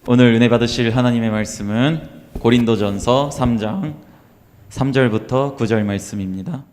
오늘 은혜 받으실 하나님의 말씀은 고린도전서 3장 3절부터 9절 말씀입니다.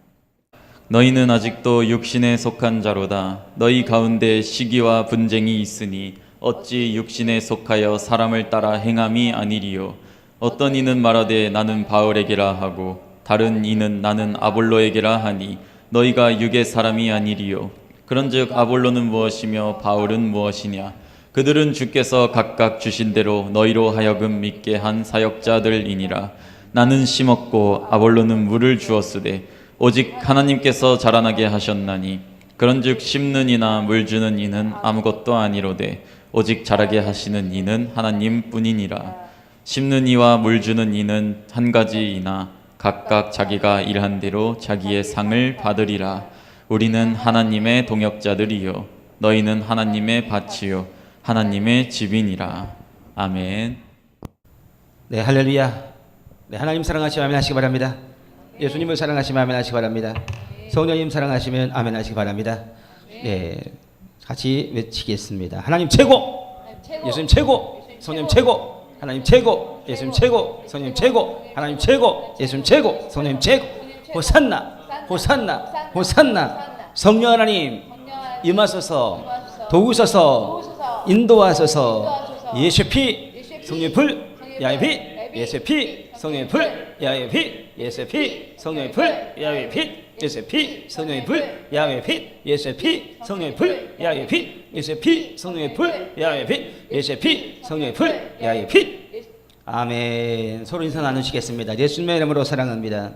너희는 아직도 육신에 속한 자로다. 너희 가운데 시기와 분쟁이 있으니 어찌 육신에 속하여 사람을 따라 행함이 아니리요. 어떤 이는 말하되 나는 바울에게라 하고 다른 이는 나는 아볼로에게라 하니 너희가 육의 사람이 아니리요. 그런즉 아볼로는 무엇이며 바울은 무엇이냐? 그들은 주께서 각각 주신 대로 너희로 하여금 믿게 한 사역자들이니라. 나는 심었고 아볼로는 물을 주었으되 오직 하나님께서 자라나게 하셨나니 그런즉 심는 이나 물 주는 이는 아무것도 아니로되 오직 자라게 하시는 이는 하나님뿐이니라. 심는 이와 물 주는 이는 한 가지이나 각각 자기가 일한 대로 자기의 상을 받으리라. 우리는 하나님의 동역자들이요 너희는 하나님의 밭이요 하나님의 집이니라. 아멘. 네, 할렐루야. 네, 하나님 사랑하시면 아멘 하시기 바랍니다. 예수님을 사랑하시면 아멘 하시기 바랍니다. 성령님 사랑하시면 아멘 하시기 바랍니다. 네, 같이 외치겠습니다. 하나님 최고, 예수님 최고, 성령 최고, 하나님 최고, 예수님 최고, 성령 최고, 하나님 최고, 예수님 최고, 성령 최고. 호산나, 호산나, 호산나. 성령 하나님 임하소서, 도우소서, 인도하소서. 예수의 피, 성령의 불, 야의 빛. 예수의 피, 성령의 불, 야의 빛. 예수의 피, 성령의 불, 야의 빛. 예수의 피, 성령의 불, 야의 빛. 예수의 피, 성령의 불, 야의 빛. 예수의 피, 성령의 불, 야의 빛. 예수의 피, 성령의 불, 야의 빛. 아멘. 서로 인사 나누시겠습니다. 예수님의 이름으로 사랑합니다.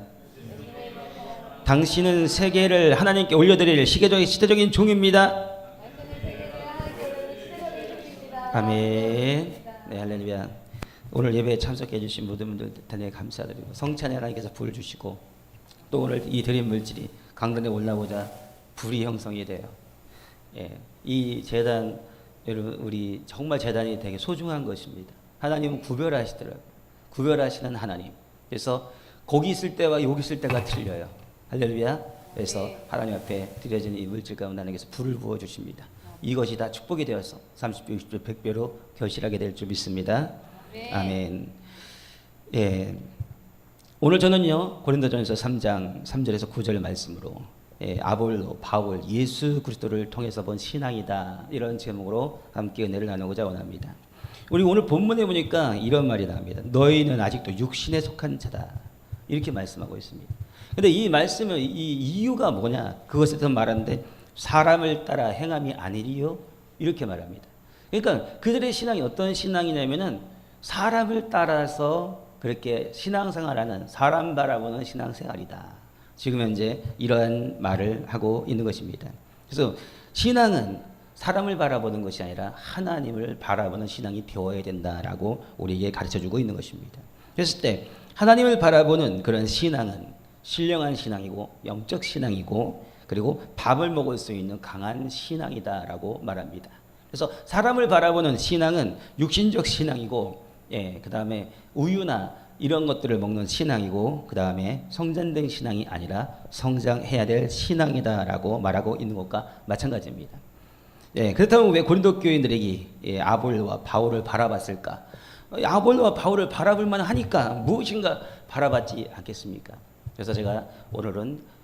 당신은 세계를 하나님께 올려드릴 시대적인 종입니다. 아멘. 네, 할렐루야. 오늘 예배에 참석해 주신 모든 분들 대단히 감사드리고 성찬에 하나님께서 불을 주시고 또 오늘 이 드린 물질이 강단에 올라오자 불이 형성이 돼요. 예, 이 제단 여러분 우리 정말 제단이 되게 소중한 것입니다. 하나님은 구별하시더라고요. 구별하시는 하나님. 그래서 거기 있을 때와 여기 있을 때가 틀려요. 할렐루야. 그래서 하나님 앞에 드려진 이 물질 가운데 하나님께서 불을 부어 주십니다. 이것이 다 축복이 되어서 30배, 60배, 100배로 결실하게 될 줄 믿습니다. 아멘. 예. 오늘 저는요 고린도전서 3장 3절에서 9절 말씀으로 아볼로, 바울, 예수 그리스도를 통해서 본 신앙이다 이런 제목으로 함께 은혜를 나누고자 원합니다. 우리 오늘 본문에 보니까 이런 말이 나옵니다. 너희는 아직도 육신에 속한 자다 이렇게 말씀하고 있습니다. 근데 이 말씀은 이 이유가 뭐냐? 그것에 대해서 말하는데 사람을 따라 행함이 아니리요 이렇게 말합니다. 그러니까 그들의 신앙이 어떤 신앙이냐면은 사람을 따라서 그렇게 신앙생활하는 사람 바라보는 신앙생활이다. 지금 현재 이러한 말을 하고 있는 것입니다. 그래서 신앙은 사람을 바라보는 것이 아니라 하나님을 바라보는 신앙이 되어야 된다라고 우리에게 가르쳐주고 있는 것입니다. 그랬을 때 하나님을 바라보는 그런 신앙은 신령한 신앙이고 영적 신앙이고 그리고 밥을 먹을 수 있는 강한 신앙이다라고 말합니다. 그래서 사람을 바라보는 신앙은 육신적 신앙이고 그 다음에 우유나 이런 것들을 먹는 신앙이고 그 다음에 성장된 신앙이 아니라 성장해야 될 신앙이다라고 말하고 있는 것과 마찬가지입니다. 그렇다면 왜 고린도 교인들에게 아볼로와 바울을 바라봤을까? 아볼로와 바울을 바라볼 만하니까 무엇인가 바라봤지 않겠습니까? 그래서 제가 오늘은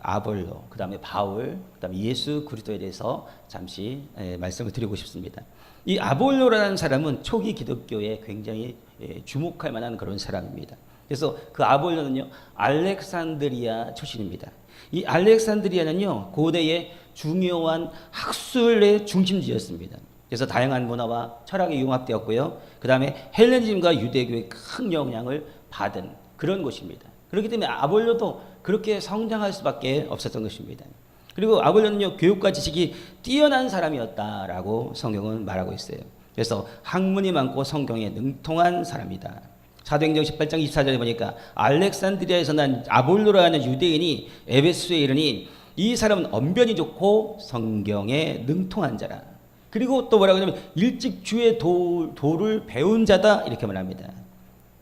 아볼로, 그 다음에 바울, 그 다음에 예수 그리스도에 대해서 잠시 말씀을 드리고 싶습니다. 이 아볼로라는 사람은 초기 기독교에 굉장히 주목할 만한 그런 사람입니다. 그래서 그 아볼로는요 알렉산드리아 출신입니다. 이 알렉산드리아는요 고대의 중요한 학술의 중심지였습니다. 그래서 다양한 문화와 철학이 융합되었고요. 그 다음에 헬레니즘과 유대교의 큰 영향을 받은 그런 곳입니다. 그렇기 때문에 아볼로도 그렇게 성장할 수밖에 없었던 것입니다. 그리고 아볼로는요 교육과 지식이 뛰어난 사람이었다라고 성경은 말하고 있어요. 그래서 학문이 많고 성경에 능통한 사람이다. 사도행전 18장 24절에 보니까 알렉산드리아에서 난 아볼로라는 유대인이 에베소에 이르니 이 사람은 언변이 좋고 성경에 능통한 자라. 그리고 또 뭐라고 하냐면 일찍 주의 도를 배운 자다 이렇게 말합니다.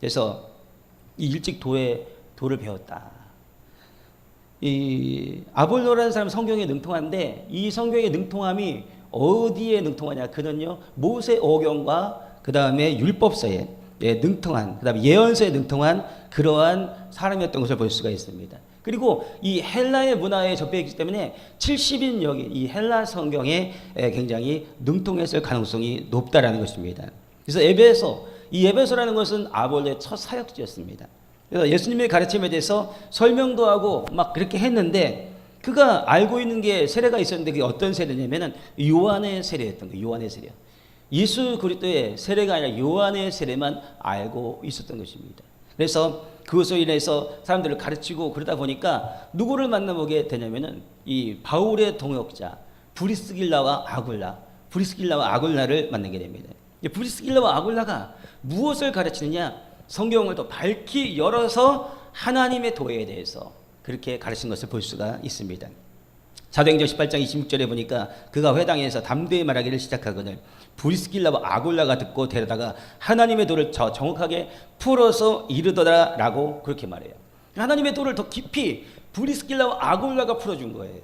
그래서 이 일찍 도를 배웠다. 이 아볼로라는 사람은 성경에 능통한데 이 성경의 능통함이 어디에 능통하냐? 그는요 모세오경과 그 다음에 율법서에 능통한, 그 다음에 예언서에 능통한 그러한 사람이었던 것을 볼 수가 있습니다. 그리고 이 헬라의 문화에 접해있기 때문에 70인역이 이 헬라 성경에 굉장히 능통했을 가능성이 높다라는 것입니다. 그래서 이 에베소라는 것은 아볼로의 첫 사역지였습니다. 그래서 예수님의 가르침에 대해서 설명도 하고 막 그렇게 했는데 그가 알고 있는 게 세례가 있었는데 그게 어떤 세례냐면은 요한의 세례였던 거예요. 요한의 세례. 예수 그리스도의 세례가 아니라 요한의 세례만 알고 있었던 것입니다. 그래서 그것으로 인해서 사람들을 가르치고 그러다 보니까 누구를 만나보게 되냐면은 이 바울의 동역자 브리스길라와 아굴라를 만나게 됩니다. 브리스길라와 아굴라가 무엇을 가르치느냐? 성경을 더 밝히 열어서 하나님의 도에 대해서 그렇게 가르친 것을 볼 수가 있습니다. 사도행전 18장 26절에 보니까 그가 회당에서 담대히 말하기를 시작하거늘 브리스길라와 아굴라가 듣고 데려다가 하나님의 도를 정확하게 풀어서 이르더라라고 그렇게 말해요. 하나님의 도를 더 깊이 브리스길라와 아굴라가 풀어준 거예요.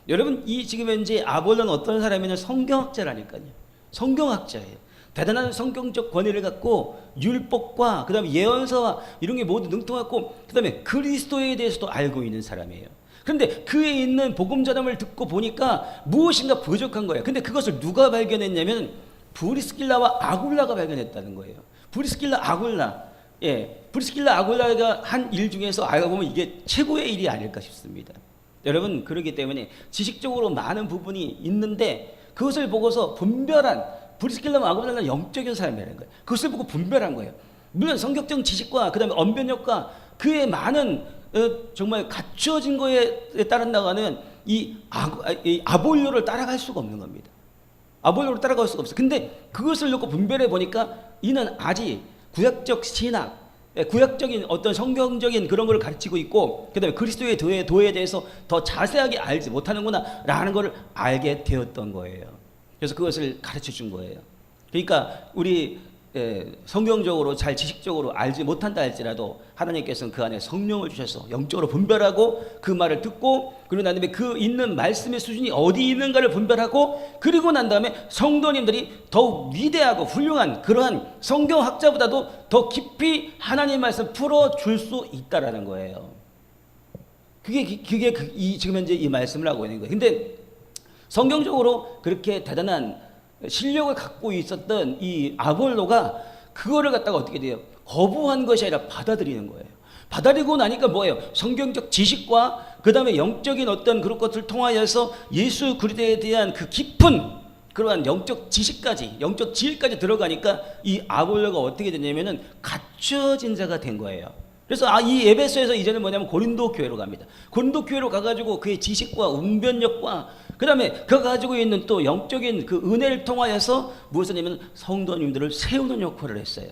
여러분 이 지금 현재 아볼로는 어떤 사람이냐면 성경학자라니까요. 성경학자예요. 대단한 성경적 권위를 갖고 율법과 그 다음에 예언서와 이런 게 모두 능통하고 그 다음에 그리스도에 대해서도 알고 있는 사람이에요. 그런데 그에 있는 복음 전함을 듣고 보니까 무엇인가 부족한 거예요. 근데 그것을 누가 발견했냐면 브리스길라와 아굴라가 발견했다는 거예요. 브리스길라 아굴라가 한 일 중에서 알고 보면 이게 최고의 일이 아닐까 싶습니다. 여러분 그렇기 때문에 지식적으로 많은 부분이 있는데 그것을 보고서 분별한 브리스길라와 아굴라는 영적인 사람이라는 거예요. 그것을 보고 분별한 거예요. 물론 성격적 지식과 그 다음에 언변력과 그의 많은 정말 갖추어진 거에 따른다가는 이 아볼로를 따라갈 수가 없는 겁니다. 아볼로를 따라갈 수가 없어요. 근데 그것을 놓고 분별해 보니까 이는 아직 구약적 신학, 구약적인 어떤 성경적인 그런 걸 가르치고 있고 그 다음에 그리스도의 도에 대해서 더 자세하게 알지 못하는구나 라는 걸 알게 되었던 거예요. 그래서 그것을 가르쳐 준 거예요. 그러니까 우리 성경적으로 잘 지식적으로 알지 못한다 할지라도 하나님께서는 그 안에 성령을 주셔서 영적으로 분별하고 그 말을 듣고 그리고 난 다음에 그 있는 말씀의 수준이 어디 있는가를 분별하고 그리고 난 다음에 성도님들이 더욱 위대하고 훌륭한 그러한 성경학자보다도 더 깊이 하나님의 말씀 풀어줄 수 있다라는 거예요. 그게 지금 현재 이 말씀을 하고 있는 거예요. 근데 성경적으로 그렇게 대단한 실력을 갖고 있었던 이 아볼로가 그거를 갖다가 어떻게 돼요? 거부한 것이 아니라 받아들이는 거예요. 받아들이고 나니까 뭐예요? 성경적 지식과 그 다음에 영적인 어떤 그런 것을 통하여서 예수 그리스도에 대한 그 깊은 그러한 영적 지식까지, 영적 지혜까지 들어가니까 이 아볼로가 어떻게 되냐면은 갖춰진 자가 된 거예요. 그래서 이 에베소에서 이제는 뭐냐면 고린도 교회로 갑니다. 고린도 교회로 가가지고 그의 지식과 웅변력과 그 다음에 그가 가지고 있는 또 영적인 그 은혜를 통하여서 무엇을 하냐면 성도님들을 세우는 역할을 했어요.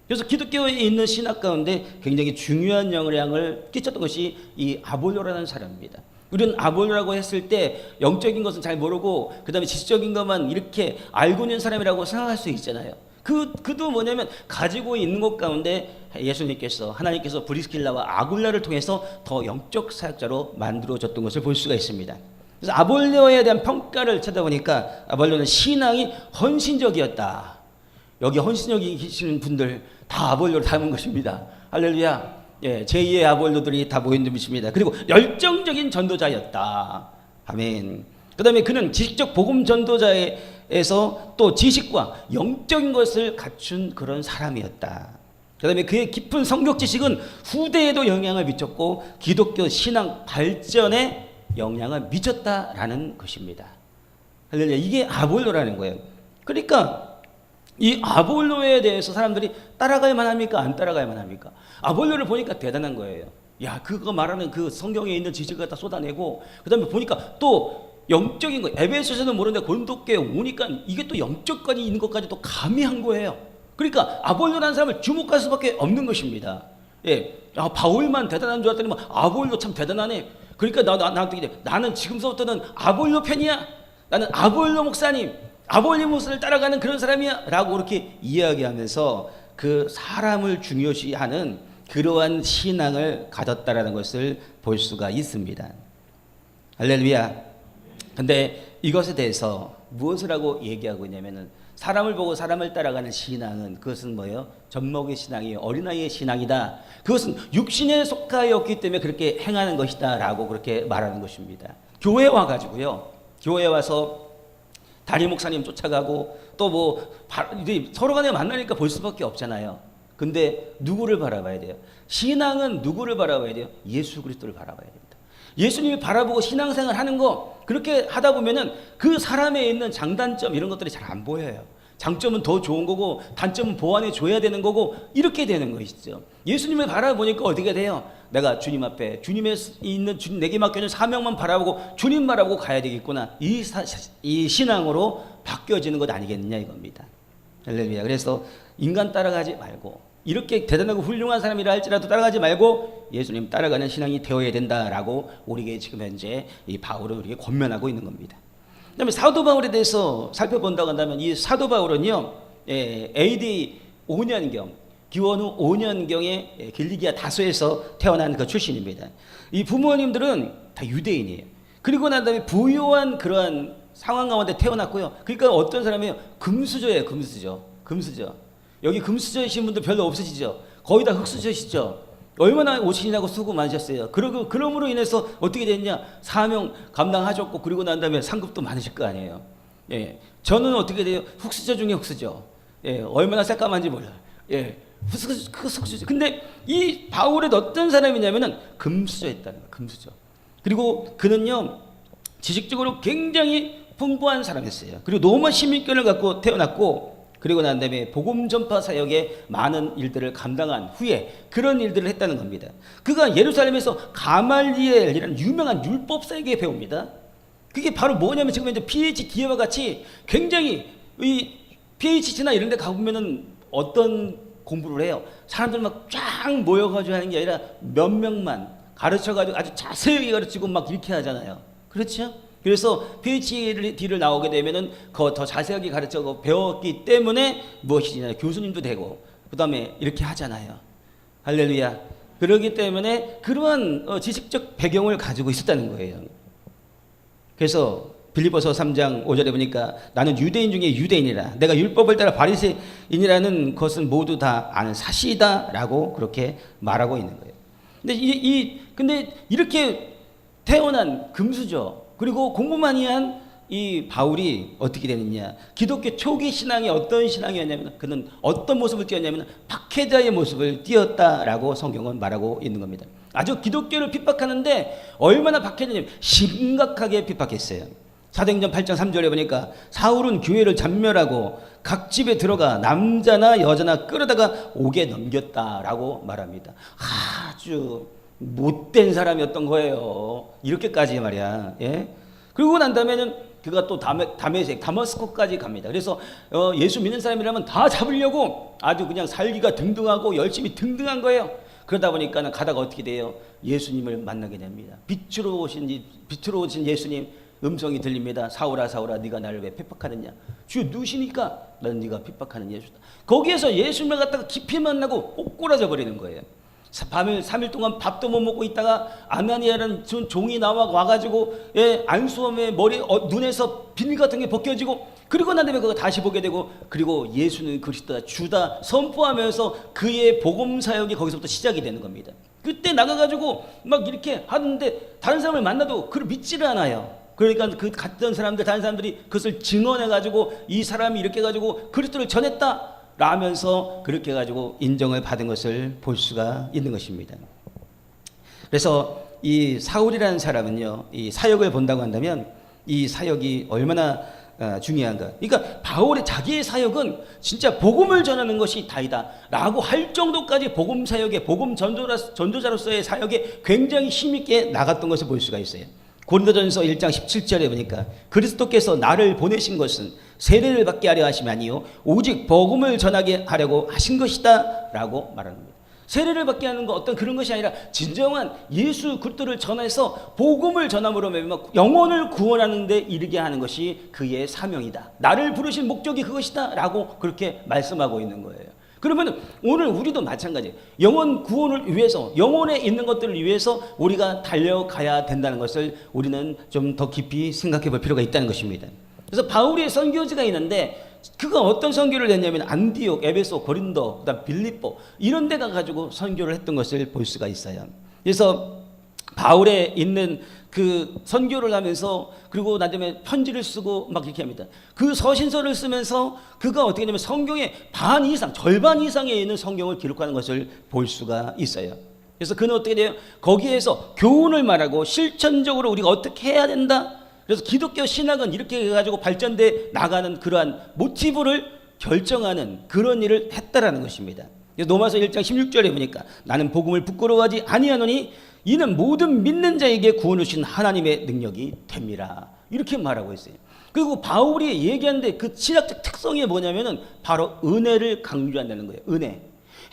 그래서 기독교에 있는 신학 가운데 굉장히 중요한 영향을 끼쳤던 것이 이 아볼로라는 사람입니다. 우리는 아볼로라고 했을 때 영적인 것은 잘 모르고 그 다음에 지식적인 것만 이렇게 알고 있는 사람이라고 생각할 수 있잖아요. 그도 뭐냐면 가지고 있는 것 가운데 하나님께서 브리스길라와 아굴라를 통해서 더 영적 사역자로 만들어졌던 것을 볼 수가 있습니다. 그래서 아볼로에 대한 평가를 찾아보니까 아볼로는 신앙이 헌신적이었다. 여기 헌신적이신 분들 다 아볼로를 닮은 것입니다. 할렐루야. 제2의 아볼로들이 다 모인 분이십니다. 그리고 열정적인 전도자였다. 아멘. 그 다음에 그는 지식적 복음 전도자에서 또 지식과 영적인 것을 갖춘 그런 사람이었다. 그 다음에 그의 깊은 성격 지식은 후대에도 영향을 미쳤고 기독교 신앙 발전에 영향을 미쳤다라는 것입니다. 할렐루야. 이게 아볼로라는 거예요. 그러니까 이 아볼로에 대해서 사람들이 따라가야만 합니까? 안 따라가야만 합니까? 아볼로를 보니까 대단한 거예요. 야, 그거 말하는 그 성경에 있는 지식을 갖다 쏟아내고 그 다음에 보니까 또 영적인 거, 에베소서는 모르는데 고린도교에 오니까 이게 또 영적까지 있는 것까지 또 가미한 거예요. 그러니까 아볼로라는 사람을 주목할 수밖에 없는 것입니다. 바울만 대단한 줄 알았더니 아볼로 참 대단하네. 그러니까 나는 지금서부터는 아볼로 편이야. 나는 아볼로 목사님, 아볼로 목사를 따라가는 그런 사람이야 라고 그렇게 이야기하면서 그 사람을 중요시하는 그러한 신앙을 가졌다라는 것을 볼 수가 있습니다. 할렐루야. 근데 이것에 대해서 무엇을 하고 얘기하고 있냐면은 사람을 보고 사람을 따라가는 신앙은 그것은 뭐예요? 젖먹이 신앙이에요. 어린아이의 신앙이다. 그것은 육신에 속하였기 때문에 그렇게 행하는 것이다 라고 그렇게 말하는 것입니다. 교회에 와가지고요, 교회에 와서 담임 목사님 쫓아가고 또 뭐 서로 간에 만나니까 볼 수밖에 없잖아요. 근데 누구를 바라봐야 돼요? 신앙은 누구를 바라봐야 돼요? 예수 그리스도를 바라봐야 됩니다. 예수님을 바라보고 신앙생활 하는 거, 그렇게 하다 보면은 그 사람에 있는 장단점 이런 것들이 잘 안 보여요. 장점은 더 좋은 거고 단점은 보완해 줘야 되는 거고, 이렇게 되는 것이죠. 예수님을 바라보니까 어떻게 돼요? 내가 주님 앞에 주님의 있는 내게 맡겨진 사명만 바라보고 주님 바라보고 가야 되겠구나. 이 신앙으로 바뀌어지는 것 아니겠느냐 이겁니다. 할렐루야. 그래서 인간 따라가지 말고, 이렇게 대단하고 훌륭한 사람이라 할지라도 따라가지 말고 예수님 따라가는 신앙이 되어야 된다라고 우리에게 지금 현재 이 바울은 우리에게 권면하고 있는 겁니다. 그다음에 사도 바울에 대해서 살펴본다고 한다면, 이 사도 바울은요, AD 5년경, 기원후 5년경에 길리기아 다소에서 태어난 그 출신입니다. 이 부모님들은 다 유대인이에요. 그리고 난 다음에 부유한 그러한 상황 가운데 태어났고요. 그러니까 어떤 사람이에요? 금수저예요. 금수저. 여기 금수저이신 분들 별로 없으시죠? 거의 다 흙수저시죠? 얼마나 오시냐고 수고 많으셨어요. 그러므로 인해서 어떻게 됐냐? 사명 감당하셨고, 그리고 난 다음에 상급도 많으실 거 아니에요. 예. 저는 어떻게 돼요? 흙수저 중에 흙수저. 예. 얼마나 새까만지 몰라요. 예. 흙수저. 근데 이 바울은 어떤 사람이냐면은 금수저였다는 거예요. 금수저. 그리고 그는요, 지식적으로 굉장히 풍부한 사람이었어요. 그리고 노마 시민권을 갖고 태어났고, 그리고 난 다음에 복음 전파 사역에 많은 일들을 감당한 후에 그런 일들을 했다는 겁니다. 그가 예루살렘에서 가말리엘이라는 유명한 율법사에게 배웁니다. 그게 바로 뭐냐면, 지금 이제 PhD와 같이 굉장히 이 PhD나 이런 데 가보면은 어떤 공부를 해요? 사람들 막 쫙 모여가지고 하는 게 아니라 몇 명만 가르쳐가지고 아주 자세히 가르치고 막 이렇게 하잖아요. 그렇죠? 그래서 PhD를 나오게 되면은 더 자세하게 가르쳐 배웠기 때문에 무엇이냐, 교수님도 되고 그 다음에 이렇게 하잖아요. 할렐루야. 그러기 때문에 그러한 지식적 배경을 가지고 있었다는 거예요. 그래서 빌립보서 3장 5절에 보니까 나는 유대인 중에 유대인이라, 내가 율법을 따라 바리새인이라는 것은 모두 다 아는 사실이다라고 그렇게 말하고 있는 거예요. 근데 이렇게 태어난 금수저, 그리고 공부 많이 한 이 바울이 어떻게 되느냐, 기독교 초기 신앙이 어떤 신앙이었냐면, 그는 어떤 모습을 띄었냐면 박해자의 모습을 띄었다라고 성경은 말하고 있는 겁니다. 아주 기독교를 핍박하는데 얼마나 박해자냐면 심각하게 핍박했어요. 사도행전 8장 3절에 보니까 사울은 교회를 잔멸하고 각 집에 들어가 남자나 여자나 끌어다가 옥에 넘겼다라고 말합니다. 아주 못된 사람이었던 거예요. 이렇게까지 말이야. 예? 그리고 난 다음에는 그가 또 다마스코까지 갑니다. 그래서 예수 믿는 사람이라면 다 잡으려고 아주 그냥 살기가 등등하고 열심히 등등한 거예요. 그러다 보니까 가다가 어떻게 돼요? 예수님을 만나게 됩니다. 빛으로 오신 예수님 음성이 들립니다. 사울아 사울아, 네가 나를 왜 핍박하느냐? 주여 누구시니까? 나는 네가 핍박하는 예수다. 거기에서 예수님을 갖다가 깊이 만나고 꼬꾸라져 버리는 거예요. 3일 동안 밥도 못 먹고 있다가 아나니아라는 종이 와가지고 안수함의 눈에서 비늘 같은 게 벗겨지고, 그리고 난 다음에 그거 다시 보게 되고, 그리고 예수는 그리스도다 주다 선포하면서 그의 복음 사역이 거기서부터 시작이 되는 겁니다. 그때 나가가지고 막 이렇게 하는데 다른 사람을 만나도 그걸 믿지를 않아요. 그러니까 그 갔던 사람들, 다른 사람들이 그것을 증언해가지고 이 사람이 이렇게 해가지고 그리스도를 전했다 라면서 그렇게 해가지고 인정을 받은 것을 볼 수가 있는 것입니다. 그래서 이 사울이라는 사람은요, 이 사역을 본다고 한다면 이 사역이 얼마나 중요한가. 그러니까 바울의 자기의 사역은 진짜 복음을 전하는 것이 다이다 라고 할 정도까지 복음 사역에, 복음 전도자로서의 사역에 굉장히 힘있게 나갔던 것을 볼 수가 있어요. 고린도전서 1장 17절에 보니까 그리스도께서 나를 보내신 것은 세례를 받게 하려 하심이 아니요 오직 복음을 전하게 하려고 하신 것이다 라고 말합니다. 세례를 받게 하는 거 어떤 그런 것이 아니라 진정한 예수 그리스도를 전해서 복음을 전함으로 영혼을 구원하는 데 이르게 하는 것이 그의 사명이다. 나를 부르신 목적이 그것이다 라고 그렇게 말씀하고 있는 거예요. 그러면 오늘 우리도 마찬가지예요. 영혼 구원을 위해서, 영혼에 있는 것들을 위해서 우리가 달려가야 된다는 것을 우리는 좀 더 깊이 생각해 볼 필요가 있다는 것입니다. 그래서 바울의 선교지가 있는데 그가 어떤 선교를 했냐면 안디옥, 에베소, 고린도, 그다음 빌립보 이런 데 가가지고 선교를 했던 것을 볼 수가 있어요. 그래서 바울에 있는 그 선교를 하면서 그리고 나중에 편지를 쓰고 막 이렇게 합니다. 그 서신서를 쓰면서 그가 어떻게 하냐면 성경의 반 이상, 절반 이상에 있는 성경을 기록하는 것을 볼 수가 있어요. 그래서 그는 어떻게 돼요? 거기에서 교훈을 말하고 실천적으로 우리가 어떻게 해야 된다. 그래서 기독교 신학은 이렇게 해가지고 발전돼 나가는 그러한 모티브를 결정하는 그런 일을 했다라는 것입니다. 로마서 1장 16절에 보니까 나는 복음을 부끄러워하지 아니하노니 이는 모든 믿는 자에게 구원을 주신 하나님의 능력이 됨이라 이렇게 말하고 있어요. 그리고 바울이 얘기하는데 그 신학적 특성이 뭐냐면은 바로 은혜를 강조한다는 거예요. 은혜.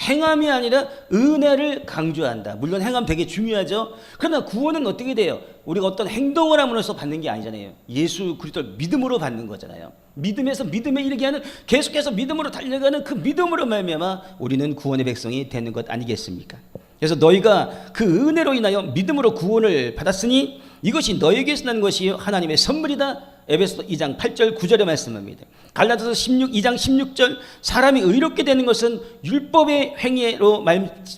행함이 아니라 은혜를 강조한다. 물론 행함 되게 중요하죠. 그러나 구원은 어떻게 돼요? 우리가 어떤 행동을 함으로써 받는 게 아니잖아요. 예수 그리스도를 믿음으로 받는 거잖아요. 믿음에서 믿음에 이르게 하는, 계속해서 믿음으로 달려가는 그 믿음으로 말미암아 우리는 구원의 백성이 되는 것 아니겠습니까? 그래서 너희가 그 은혜로 인하여 믿음으로 구원을 받았으니 이것이 너에게서 난 것이 하나님의 선물이다. 에베소 2장 8절 9절의 말씀입니다. 갈라디아서 2장 16절 사람이 의롭게 되는 것은 율법의 행위로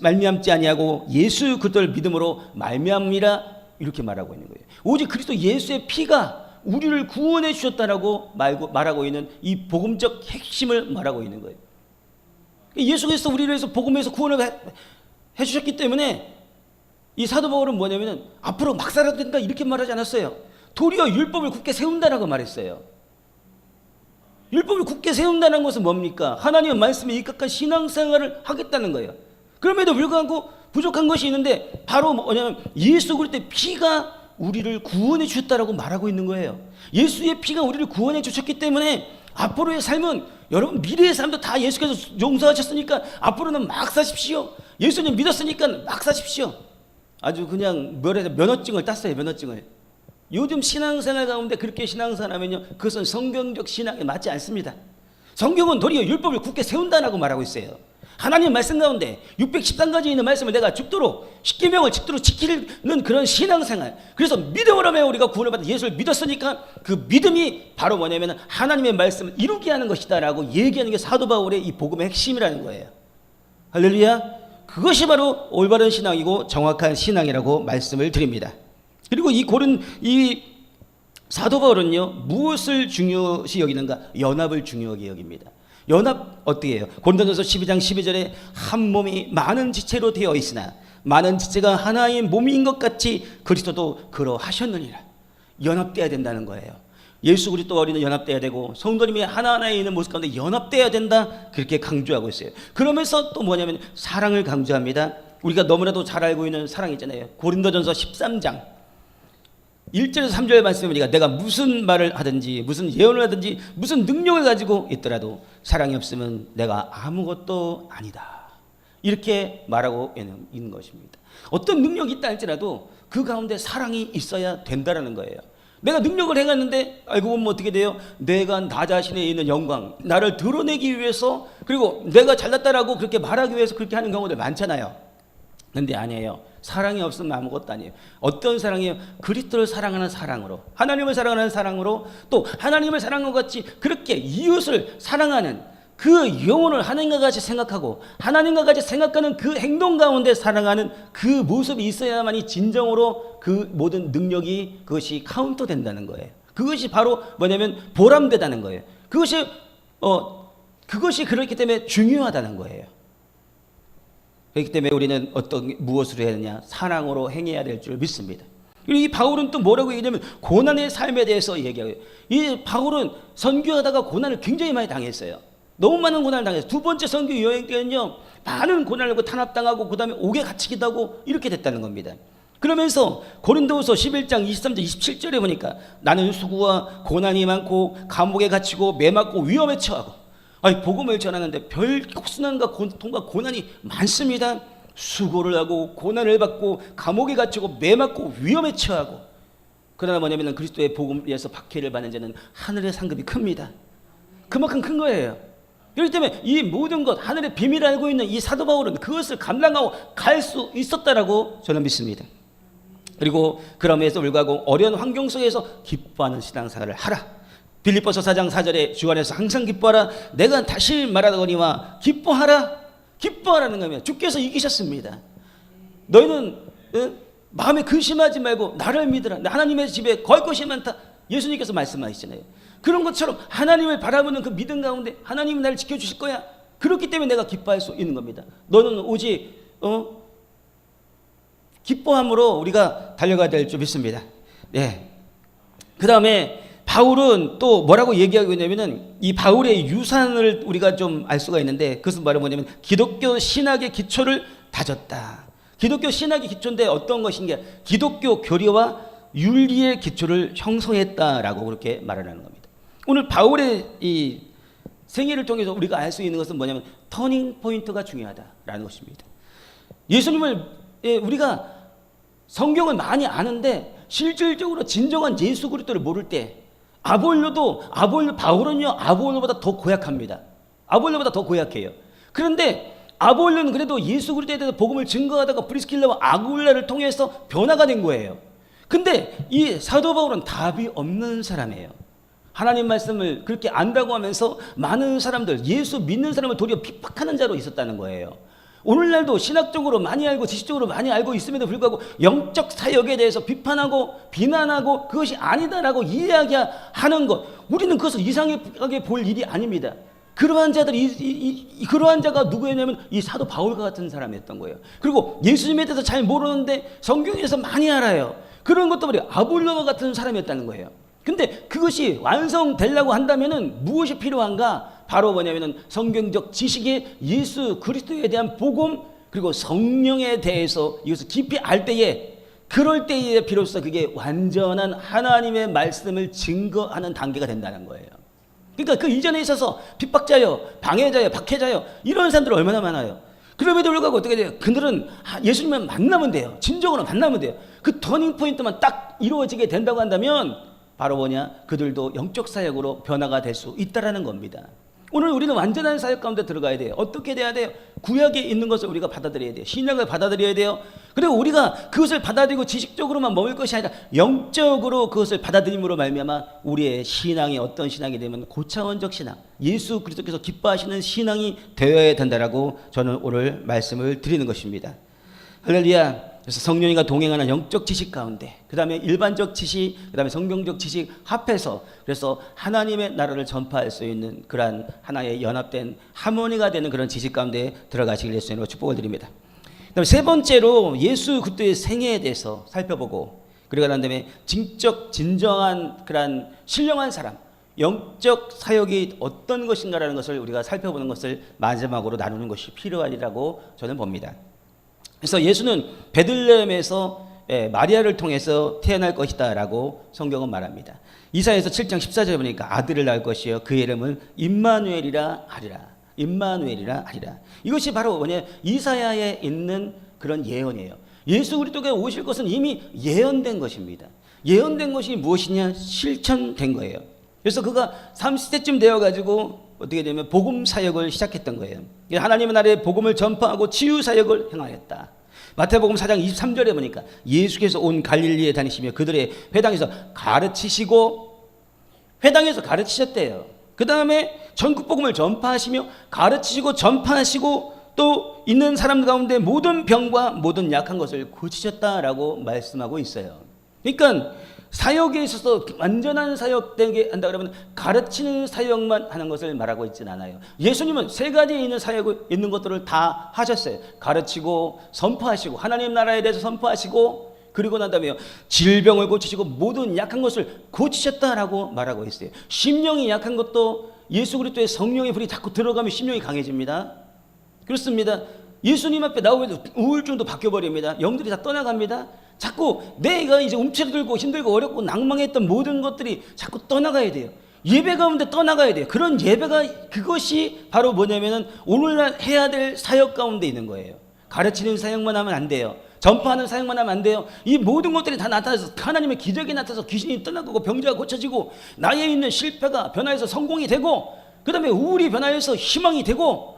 말미암지 아니하고 예수 그리스도를 믿음으로 말미암이라 이렇게 말하고 있는 거예요. 오직 그리스도 예수의 피가 우리를 구원해 주셨다라고 말하고 있는 이 복음적 핵심을 말하고 있는 거예요. 예수께서 우리를 위해서 복음에서 구원을 해 주셨기 때문에 이 사도 바울은 뭐냐면은 앞으로 막 살아도 된다 이렇게 말하지 않았어요. 도리어 율법을 굳게 세운다라고 말했어요. 율법을 굳게 세운다는 것은 뭡니까? 하나님의 말씀에 입각한 신앙생활을 하겠다는 거예요. 그럼에도 불구하고 부족한 것이 있는데 바로 뭐냐면 예수 그리스도의 피가 우리를 구원해 주셨다라고 말하고 있는 거예요. 예수의 피가 우리를 구원해 주셨기 때문에 앞으로의 삶은 여러분 미래의 삶도 다 예수께서 용서하셨으니까 앞으로는 막 사십시오. 예수님 믿었으니까 막 사십시오. 아주 그냥 면허증을 땄어요. 면허증을. 요즘 신앙생활 가운데 그렇게 신앙생활하면요 그것은 성경적 신앙에 맞지 않습니다. 성경은 도리어 율법을 굳게 세운다라고 말하고 있어요. 하나님 말씀 가운데 613가지 있는 말씀을 내가 죽도록 십계명을 죽도록 지키는 그런 신앙생활. 그래서 믿음으로 하면 우리가 구원을 받아 예수를 믿었으니까 그 믿음이 바로 뭐냐면 하나님의 말씀을 이루게 하는 것이다라고 얘기하는 게 사도 바울의 이 복음의 핵심이라는 거예요. 할렐루야. 그것이 바로 올바른 신앙이고 정확한 신앙이라고 말씀을 드립니다. 그리고 이 사도 바울은요 무엇을 중요시 여기는가? 연합을 중요하게 여깁니다. 연합 어떻게 해요? 고린도전서 12장 12절에 한 몸이 많은 지체로 되어 있으나 많은 지체가 하나의 몸인 것 같이 그리스도도 그러하셨느니라. 연합돼야 된다는 거예요. 예수 그리스도와 우리는 연합돼야 되고 성도님이 하나하나에 있는 모습 가운데 연합돼야 된다. 그렇게 강조하고 있어요. 그러면서 또 뭐냐면 사랑을 강조합니다. 우리가 너무나도 잘 알고 있는 사랑 있잖아요. 고린도전서 13장 1절에서 3절 말씀이니까 내가 무슨 말을 하든지 무슨 예언을 하든지 무슨 능력을 가지고 있더라도 사랑이 없으면 내가 아무것도 아니다. 이렇게 말하고 있는 것입니다. 어떤 능력이 있다 할지라도 그 가운데 사랑이 있어야 된다라는 거예요. 내가 능력을 행했는데 알고 보면 어떻게 돼요? 내가 나 자신에 있는 영광, 나를 드러내기 위해서 그리고 내가 잘났다라고 그렇게 말하기 위해서 그렇게 하는 경우들 많잖아요. 근데 아니에요. 사랑이 없으면 아무것도 아니에요. 어떤 사랑이에요? 그리스도를 사랑하는 사랑으로, 하나님을 사랑하는 사랑으로, 또 하나님을 사랑한 것 같이 그렇게 이웃을 사랑하는 그 영혼을 하나님과 같이 생각하고 하나님과 같이 생각하는 그 행동 가운데 사랑하는 그 모습이 있어야만이 진정으로 그 모든 능력이 그것이 카운터 된다는 거예요. 그것이 바로 뭐냐면 보람되다는 거예요. 그것이 그렇기 때문에 중요하다는 거예요. 그렇기 때문에 우리는 무엇으로 해야 되냐? 사랑으로 행해야 될 줄 믿습니다. 그리고 이 바울은 또 뭐라고 얘기하냐면 고난의 삶에 대해서 얘기해요. 이 바울은 선교하다가 고난을 굉장히 많이 당했어요. 너무 많은 고난을 당했어요. 두 번째 선교 여행 때는요 많은 고난을 하고 탄압당하고 그 다음에 옥에 갇히기도 하고 이렇게 됐다는 겁니다. 그러면서 고린도후서 11장 23절 27절에 보니까 나는 수고와 고난이 많고 감옥에 갇히고 매맞고 위험에 처하고 복음을 전하는데 별 고난과 고통과 고난이 많습니다. 수고를 하고 고난을 받고 감옥에 갇히고 매맞고 위험에 처하고 그러나 뭐냐면 그리스도의 복음을 위해서 박해를 받는 자는 하늘의 상급이 큽니다. 그만큼 큰 거예요. 그렇기 때문에 이 모든 것 하늘의 비밀을 알고 있는 이 사도 바울은 그것을 감당하고 갈 수 있었다라고 저는 믿습니다. 그리고 그럼에도 불구하고 어려운 환경 속에서 기뻐하는 신앙생활을 하라. 빌립보서 4장 4절에 주 안에서 항상 기뻐하라. 내가 다시 말하거니와 기뻐하라는 겁니다. 주께서 이기셨습니다. 너희는 마음에 근심하지 말고 나를 믿으라. 하나님의 집에 거할 것이 많다. 예수님께서 말씀하시잖아요. 그런 것처럼 하나님을 바라보는 그 믿음 가운데 하나님이 나를 지켜주실 거야. 그렇기 때문에 내가 기뻐할 수 있는 겁니다. 너는 오직 기뻐함으로 우리가 달려가야 될 줄 믿습니다. 네. 그 다음에 바울은 또 뭐라고 얘기하고 있냐면은 이 바울의 유산을 우리가 좀 알 수가 있는데 그것은 뭐냐면 기독교 신학의 기초를 다졌다. 기독교 신학의 기초인데 어떤 것인가? 기독교 교리와 윤리의 기초를 형성했다라고 그렇게 말하는 겁니다. 오늘 바울의 이 생애를 통해서 우리가 알 수 있는 것은 뭐냐면 터닝 포인트가 중요하다라는 것입니다. 예수님을 우리가 성경을 많이 아는데 실질적으로 진정한 예수 그리스도를 모를 때 바울은요 아볼로보다 더 고약합니다. 아볼로보다 더 고약해요. 그런데 아볼로는 그래도 예수 그리스도에 대해서 복음을 증거하다가 브리스킬라와 아굴라를 통해서 변화가 된 거예요. 근데 이 사도 바울은 답이 없는 사람이에요. 하나님 말씀을 그렇게 안다고 하면서 많은 사람들, 예수 믿는 사람을 도리어 핍박하는 자로 있었다는 거예요. 오늘날도 신학적으로 많이 알고 지식적으로 많이 알고 있음에도 불구하고 영적 사역에 대해서 비판하고 비난하고 그것이 아니다라고 이야기하는 것, 우리는 그것을 이상하게 볼 일이 아닙니다. 그러한 자들이 그러한 자가 누구였냐면 이 사도 바울과 같은 사람이었던 거예요. 그리고 예수님에 대해서 잘 모르는데 성경에서 많이 알아요. 그런 것도 말이에요. 아볼로와 같은 사람이었다는 거예요. 근데 그것이 완성되려고 한다면은 무엇이 필요한가? 바로 뭐냐면은 성경적 지식의 예수 그리스도에 대한 복음 그리고 성령에 대해서 이것을 깊이 알 때에 그럴 때에 비로소 그게 완전한 하나님의 말씀을 증거하는 단계가 된다는 거예요. 그러니까 그 이전에 있어서 핍박자요, 방해자요, 박해자요 이런 사람들 얼마나 많아요. 그럼에도 불구하고 어떻게 돼요? 그들은 예수님만 만나면 돼요. 진정으로 만나면 돼요. 그 터닝 포인트만 딱 이루어지게 된다고 한다면 바로 뭐냐? 그들도 영적 사역으로 변화가 될 수 있다라는 겁니다. 오늘 우리는 완전한 사역 가운데 들어가야 돼요. 어떻게 돼야 돼요? 구약에 있는 것을 우리가 받아들여야 돼요. 신약을 받아들여야 돼요. 그리고 우리가 그것을 받아들이고 지식적으로만 머물 것이 아니라 영적으로 그것을 받아들임으로 말미암아 우리의 신앙이 어떤 신앙이 되면 고차원적 신앙, 예수 그리스도께서 기뻐하시는 신앙이 되어야 된다라고 저는 오늘 말씀을 드리는 것입니다. 할렐루야. 그래서 성령님과 동행하는 영적 지식 가운데 그 다음에 일반적 지식 그 다음에 성경적 지식 합해서 그래서 하나님의 나라를 전파할 수 있는 그러한 하나의 연합된 하모니가 되는 그런 지식 가운데 들어가시길 예수님으로 축복을 드립니다. 그 다음에 세 번째로 예수 그리스도의 생애에 대해서 살펴보고 그리고 난 다음에 진정한 그러한 신령한 사람 영적 사역이 어떤 것인가라는 것을 우리가 살펴보는 것을 마지막으로 나누는 것이 필요하리라고 저는 봅니다. 그래서 예수는 베들레헴에서 마리아를 통해서 태어날 것이다 라고 성경은 말합니다. 이사야서 7장 14절에 보니까 아들을 낳을 것이요 그 이름은 임마누엘이라 하리라. 임마누엘이라 하리라. 이것이 바로 뭐냐 이사야에 있는 그런 예언이에요. 예수 그리스도가 오실 것은 이미 예언된 것입니다. 예언된 것이 무엇이냐 실천된 거예요. 그래서 그가 30세쯤 되어가지고 어떻게 되면 복음 사역을 시작했던 거예요. 하나님의 나라의 복음을 전파하고 치유 사역을 행하였다. 마태복음 4장 23절에 보니까 예수께서 온 갈릴리에 다니시며 그들의 회당에서 가르치셨대요. 그 다음에 전국 복음을 전파하시며 가르치시고 전파하시고 또 있는 사람 가운데 모든 병과 모든 약한 것을 고치셨다라고 말씀하고 있어요. 그러니까 사역에 있어서 완전한 사역되게 한다 그러면 가르치는 사역만 하는 것을 말하고 있지는 않아요. 예수님은 세 가지에 있는 사역을 있는 것들을 다 하셨어요. 가르치고 선포하시고 하나님 나라에 대해서 선포하시고 그리고 난 다음에 질병을 고치시고 모든 약한 것을 고치셨다라고 말하고 있어요. 심령이 약한 것도 예수 그리스도의 성령의 불이 자꾸 들어가면 심령이 강해집니다. 그렇습니다. 예수님 앞에 나오면 우울증도 바뀌어버립니다. 영들이 다 떠나갑니다. 자꾸 내가 이제 움츠러들고 힘들고 어렵고 낭망했던 모든 것들이 자꾸 떠나가야 돼요. 예배 가운데 떠나가야 돼요. 그런 예배가 그것이 바로 뭐냐면은 오늘날 해야 될 사역 가운데 있는 거예요. 가르치는 사역만 하면 안 돼요. 전파하는 사역만 하면 안 돼요. 이 모든 것들이 다 나타나서 하나님의 기적이 나타나서 귀신이 떠나가고 병자가 고쳐지고 나에 있는 실패가 변화해서 성공이 되고 그 다음에 우울이 변화해서 희망이 되고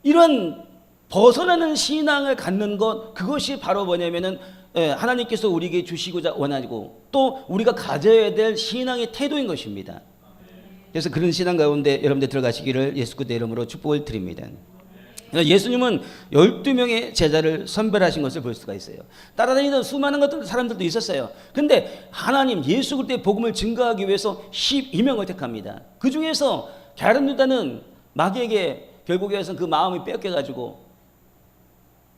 이런 벗어나는 신앙을 갖는 것 그것이 바로 뭐냐면은 하나님께서 우리에게 주시고자 원하고 또 우리가 가져야 될 신앙의 태도인 것입니다. 그래서 그런 신앙 가운데 여러분들 들어가시기를 예수 그리스도의 이름으로 축복을 드립니다. 예수님은 12명의 제자를 선별하신 것을 볼 수가 있어요. 따라다니던 수많은 사람들도 있었어요. 그런데 하나님 예수 그리스도의 복음을 증거하기 위해서 12명을 택합니다. 그 중에서 게하른 유다는 마귀에게 결국에서 그 마음이 뺏겨가지고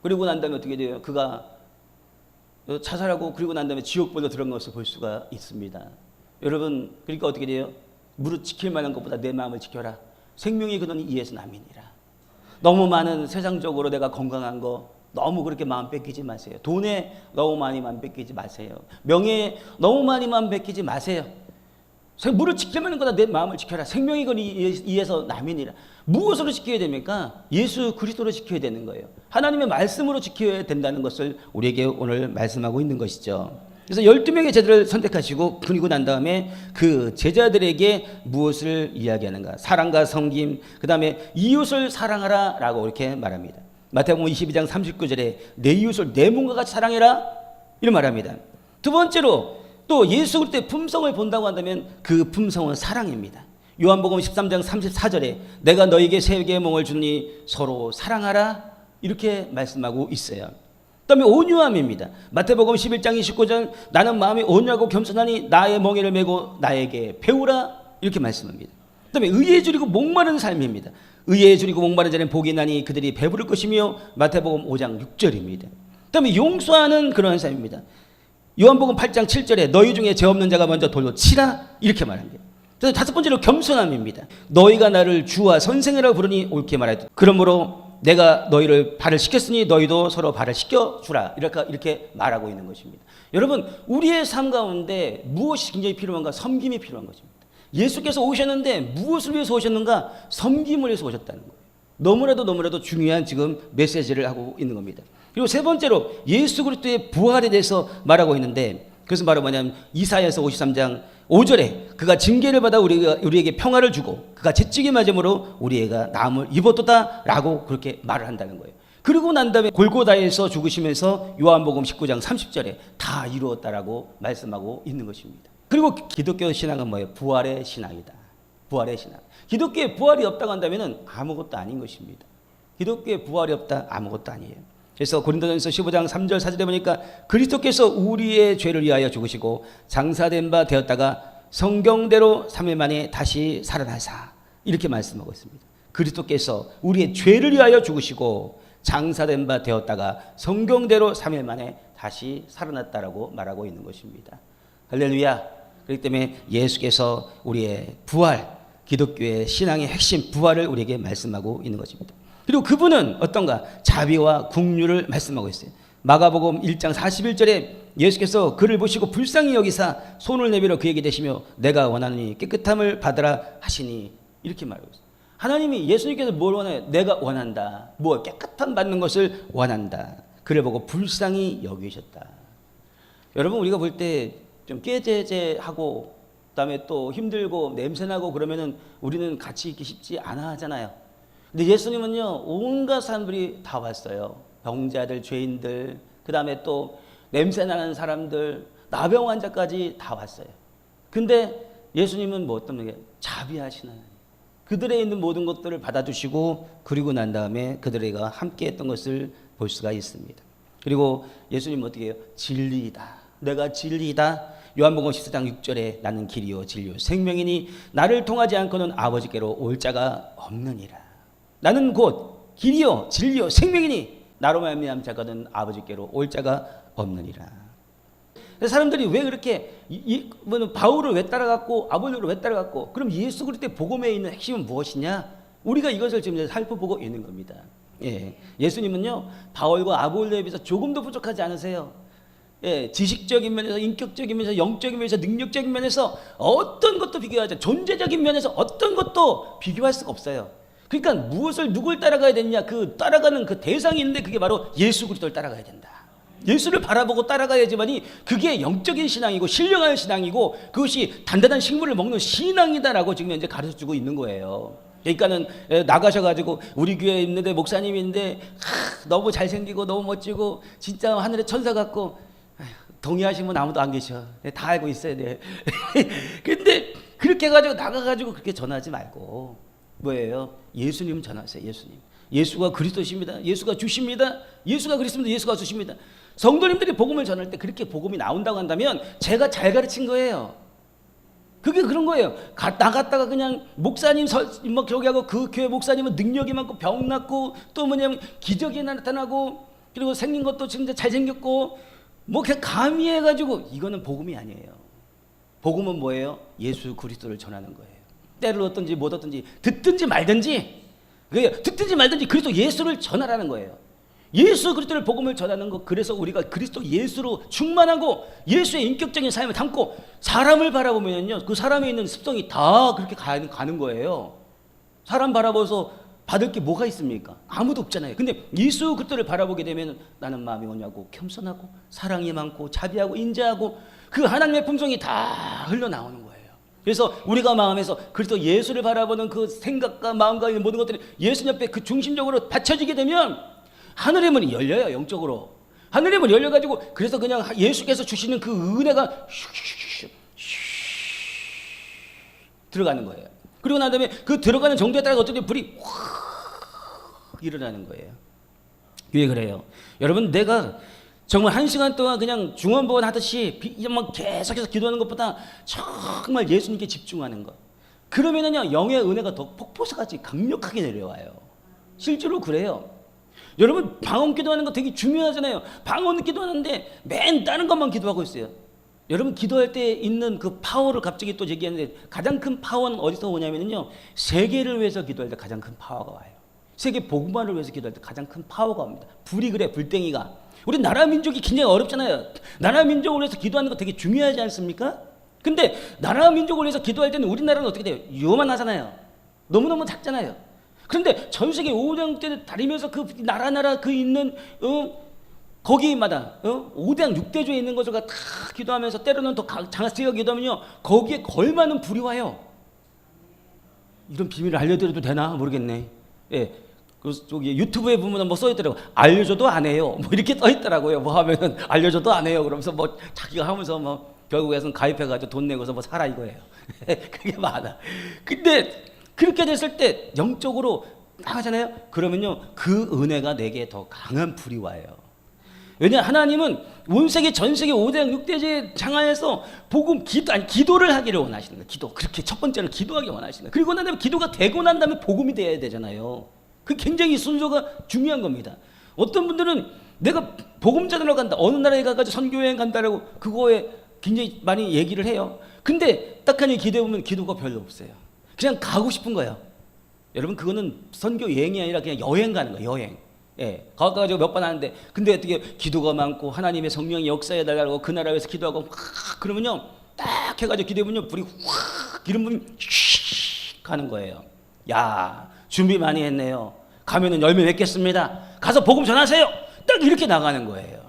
그리고 난 다음에 어떻게 돼요? 그가 자살하고 그리고 난 다음에 지옥불로 들어간 것을 볼 수가 있습니다. 여러분 그러니까 어떻게 돼요? 무릇 지킬 만한 것보다 내 마음을 지켜라. 생명이 그러니 이에서 남이니라. 너무 많은 세상적으로 내가 건강한 거 너무 그렇게 마음 뺏기지 마세요. 돈에 너무 많이 마음 뺏기지 마세요. 명예에 너무 많이 마음 뺏기지 마세요. 무릇 지킬 만한 거다 내 마음을 지켜라. 생명이 그러니 이에서 남이니라. 무엇으로 지켜야 됩니까? 예수 그리스도로 지켜야 되는 거예요. 하나님의 말씀으로 지켜야 된다는 것을 우리에게 오늘 말씀하고 있는 것이죠. 그래서 12명의 제자를 선택하시고 그리고 난 다음에 그 제자들에게 무엇을 이야기하는가? 사랑과 섬김, 그 다음에 이웃을 사랑하라 라고 이렇게 말합니다. 마태복음 22장 39절에 내 이웃을 내 몸과 같이 사랑해라 이런 말합니다. 두 번째로 또 예수 그리스도의 품성을 본다고 한다면 그 품성은 사랑입니다. 요한복음 13장 34절에 내가 너에게 새 계명을 주니 서로 사랑하라 이렇게 말씀하고 있어요. 그다음에 온유함입니다. 마태복음 11장 29절 나는 마음이 온유하고 겸손하니 나의 멍에를 메고 나에게 배우라 이렇게 말씀합니다. 그다음에 의에 줄이고 목마른 삶입니다. 의에 줄이고 목마른 자는 복이 나니 그들이 배부를 것이며 마태복음 5장 6절입니다. 그다음에 용서하는 그런 삶입니다. 요한복음 8장 7절에 너희 중에 죄 없는 자가 먼저 돌로 치라 이렇게 말합니다. 그래서 다섯 번째로 겸손함입니다. 너희가 나를 주와 선생이라고 부르니 옳게 말하되 그러므로 내가 너희를 발을 씻겼으니 너희도 서로 발을 씻겨주라 이렇게 말하고 있는 것입니다. 여러분 우리의 삶 가운데 무엇이 굉장히 필요한가? 섬김이 필요한 것입니다. 예수께서 오셨는데 무엇을 위해서 오셨는가? 섬김을 위해서 오셨다는 거예요. 너무나도 중요한 지금 메시지를 하고 있는 겁니다. 그리고 세 번째로 예수 그리스도의 부활에 대해서 말하고 있는데 그것은 바로 뭐냐면 이사야서 53장 5절에 그가 징계를 받아 우리에게 평화를 주고 그가 채찍에 맞음으로 우리가 나음을 입었도다 라고 그렇게 말을 한다는 거예요. 그리고 난 다음에 골고다에서 죽으시면서 요한복음 19장 30절에 다 이루었다라고 말씀하고 있는 것입니다. 그리고 기독교 신앙은 뭐예요? 부활의 신앙이다. 부활의 신앙. 기독교에 부활이 없다고 한다면 아무것도 아닌 것입니다. 기독교에 부활이 없다 아무것도 아니에요. 그래서 고린도전서 15장 3절 4절에 보니까 그리스도께서 우리의 죄를 위하여 죽으시고 장사된 바 되었다가 성경대로 3일 만에 다시 살아나사 이렇게 말씀하고 있습니다. 그리스도께서 우리의 죄를 위하여 죽으시고 장사된 바 되었다가 성경대로 3일 만에 다시 살아났다라고 말하고 있는 것입니다. 할렐루야. 그렇기 때문에 예수께서 우리의 부활, 기독교의 신앙의 핵심 부활을 우리에게 말씀하고 있는 것입니다. 그리고 그분은 어떤가? 자비와 긍휼을 말씀하고 있어요. 마가복음 1장 41절에 예수께서 그를 보시고 불쌍히 여기사 손을 내밀어 그에게 대시며 내가 원하노니 깨끗함을 받으라 하시니 이렇게 말하고 있어요. 하나님이 예수님께서 뭘 원해요? 내가 원한다. 뭐 깨끗함 받는 것을 원한다. 그를 보고 불쌍히 여기셨다. 여러분 우리가 볼 때 좀 깨제제하고 그다음에 또 힘들고 냄새나고 그러면은 우리는 같이 있기 쉽지 않아 하잖아요. 근데 예수님은요 온갖 사람들이 다 왔어요. 병자들, 죄인들, 그 다음에 또 냄새나는 사람들, 나병 환자까지 다 왔어요. 근데 예수님은 뭐 어떤 게 자비하시는 하나님. 그들에 있는 모든 것들을 받아주시고 그리고 난 다음에 그들과 함께 했던 것을 볼 수가 있습니다. 그리고 예수님은 어떻게 해요? 진리이다. 내가 진리이다. 요한복음 14장 6절에 나는 길이요 진리요 생명이니 나를 통하지 않고는 아버지께로 올 자가 없느니라. 나는 곧 길이요 진리요 생명이니 나로 말미암은 자거든 아버지께로 올 자가 없느니라. 사람들이 왜 그렇게 바울을 왜 따라갔고 아볼로를 왜 따라갔고 그럼 예수 그리스도의 복음에 있는 핵심은 무엇이냐? 우리가 이것을 지금 살펴보고 있는 겁니다. 예수님은요 바울과 아볼로에 비해서 조금도 부족하지 않으세요. 지식적인 면에서 인격적인 면에서 영적인 면에서 능력적인 면에서 어떤 것도 비교하지 존재적인 면에서 어떤 것도 비교할 수가 없어요. 그러니까 누굴 따라가야 되느냐? 그 따라가는 그 대상이 있는데 그게 바로 예수 그리스도를 따라가야 된다. 예수를 바라보고 따라가야지만이 그게 영적인 신앙이고 신령한 신앙이고 그것이 단단한 식물을 먹는 신앙이다라고 지금 현재 가르쳐주고 있는 거예요. 그러니까는 나가셔가지고 우리 교회에 있는데 목사님인데 너무 잘생기고 너무 멋지고 진짜 하늘의 천사 같고 동의하시는 분 아무도 안 계셔. 네, 다 알고 있어요. 네. 근데 그렇게 해가지고 나가가지고 그렇게 전하지 말고 뭐예요? 예수님 전하세요. 예수님. 예수가 그리스도십니다. 예수가 주십니다. 예수가 그리스도입니다. 예수가 주십니다. 성도님들이 복음을 전할 때 그렇게 복음이 나온다고 한다면 제가 잘 가르친 거예요. 그게 그런 거예요. 나갔다가 그냥 목사님 뭐 저기 하고 그 교회 목사님은 능력이 많고 병 낫고 또 뭐냐면 기적이 나타나고 그리고 생긴 것도 진짜 잘생겼고 뭐 그냥 감히 해가지고 이거는 복음이 아니에요. 복음은 뭐예요? 예수 그리스도를 전하는 거예요. 때를 얻든지 못 얻든지 듣든지 말든지 듣든지 말든지 그리스도 예수를 전하라는 거예요. 예수 그리스도를 복음을 전하는 것. 그래서 우리가 그리스도 예수로 충만하고 예수의 인격적인 삶을 담고 사람을 바라보면요 그 사람에 있는 습성이 다 그렇게 가는 거예요. 사람 바라보면서 받을 게 뭐가 있습니까? 아무도 없잖아요. 근데 예수 그리스도를 바라보게 되면 나는 마음이 온유하고 겸손하고 사랑이 많고 자비하고 인자하고 그 하나님의 품성이 다 흘러나오는 거예요. 그래서 우리가 마음에서 그리스도 예수를 바라보는 그 생각과 마음과 모든 것들이 예수 옆에 그 중심적으로 받쳐지게 되면 하늘의 문이 열려요. 영적으로 하늘의 문이 열려가지고 그래서 그냥 예수께서 주시는 그 은혜가 들어가는 거예요. 그리고 난 다음에 그 들어가는 정도에 따라서 어떻게 불이 확 일어나는 거예요. 왜 그래요? 여러분 내가 정말 1시간 동안 그냥 중원부원 하듯이 막 계속해서 기도하는 것보다 정말 예수님께 집중하는 것. 그러면은요 영의 은혜가 더 폭포수같이 강력하게 내려와요. 실제로 그래요. 여러분 방언 기도하는 거 되게 중요하잖아요. 방언 기도하는데 맨 다른 것만 기도하고 있어요. 여러분 기도할 때 있는 그 파워를 갑자기 또 얘기하는데 가장 큰 파워는 어디서 오냐면요 세계를 위해서 기도할 때 가장 큰 파워가 와요. 세계 복음화를 위해서 기도할 때 가장 큰 파워가 옵니다. 불이 그래 불땡이가. 우리 나라 민족이 굉장히 어렵잖아요. 나라 민족을 위해서 기도하는 거 되게 중요하지 않습니까? 근데 나라 민족을 위해서 기도할 때는 우리나라는 어떻게 돼요? 요만하잖아요. 너무너무 작잖아요. 그런데 전 세계 5대양 다니면서 그 나라 그 있는 거기마다 5대양 6대조에 있는 것을 다 기도하면서 때로는 더 장세가 기도하면요 거기에 걸맞는 불이 와요. 이런 비밀을 알려드려도 되나 모르겠네. 예. 그 저기 유튜브에 보면 뭐 써있더라고. 알려줘도 안 해요. 뭐 이렇게 써있더라고요. 뭐 하면은 알려줘도 안 해요. 그러면서 뭐 자기가 하면서 뭐 결국에는 가입해가지고 돈 내고서 뭐 사라 이거예요. 그게 많아. 근데 그렇게 됐을 때 영적으로 나가잖아요. 그러면요 그 은혜가 내게 더 강한 불이 와요. 왜냐 하나님은 온 세계 전 세계 5대양 6대제 장하에서 복음 기도를 하기를 원하시는 거예요. 기도. 그렇게 첫 번째는 기도하기 원하시는 거예요. 그리고 난 다음에 기도가 되고 난 다음에 복음이 돼야 되잖아요. 그 굉장히 순서가 중요한 겁니다. 어떤 분들은 내가 복음 전하러 간다. 어느 나라에 가가지고 선교여행 간다라고 그거에 굉장히 많이 얘기를 해요. 근데 딱하니 기도해 보면 기도가 별로 없어요. 그냥 가고 싶은 거예요. 여러분 그거는 선교 여행이 아니라 그냥 여행 가는 거예요. 여행. 예, 가가지고 몇 번 하는데 근데 어떻게 기도가 많고 하나님의 성령이 역사해 달라고 그 나라에서 기도하고 그러면요 딱 해가지고 기도해보면요 불이 확 기름 부음이 휙 가는 거예요. 야 준비 많이 했네요. 가면은 열매 맺겠습니다. 가서 복음 전하세요. 딱 이렇게 나가는 거예요.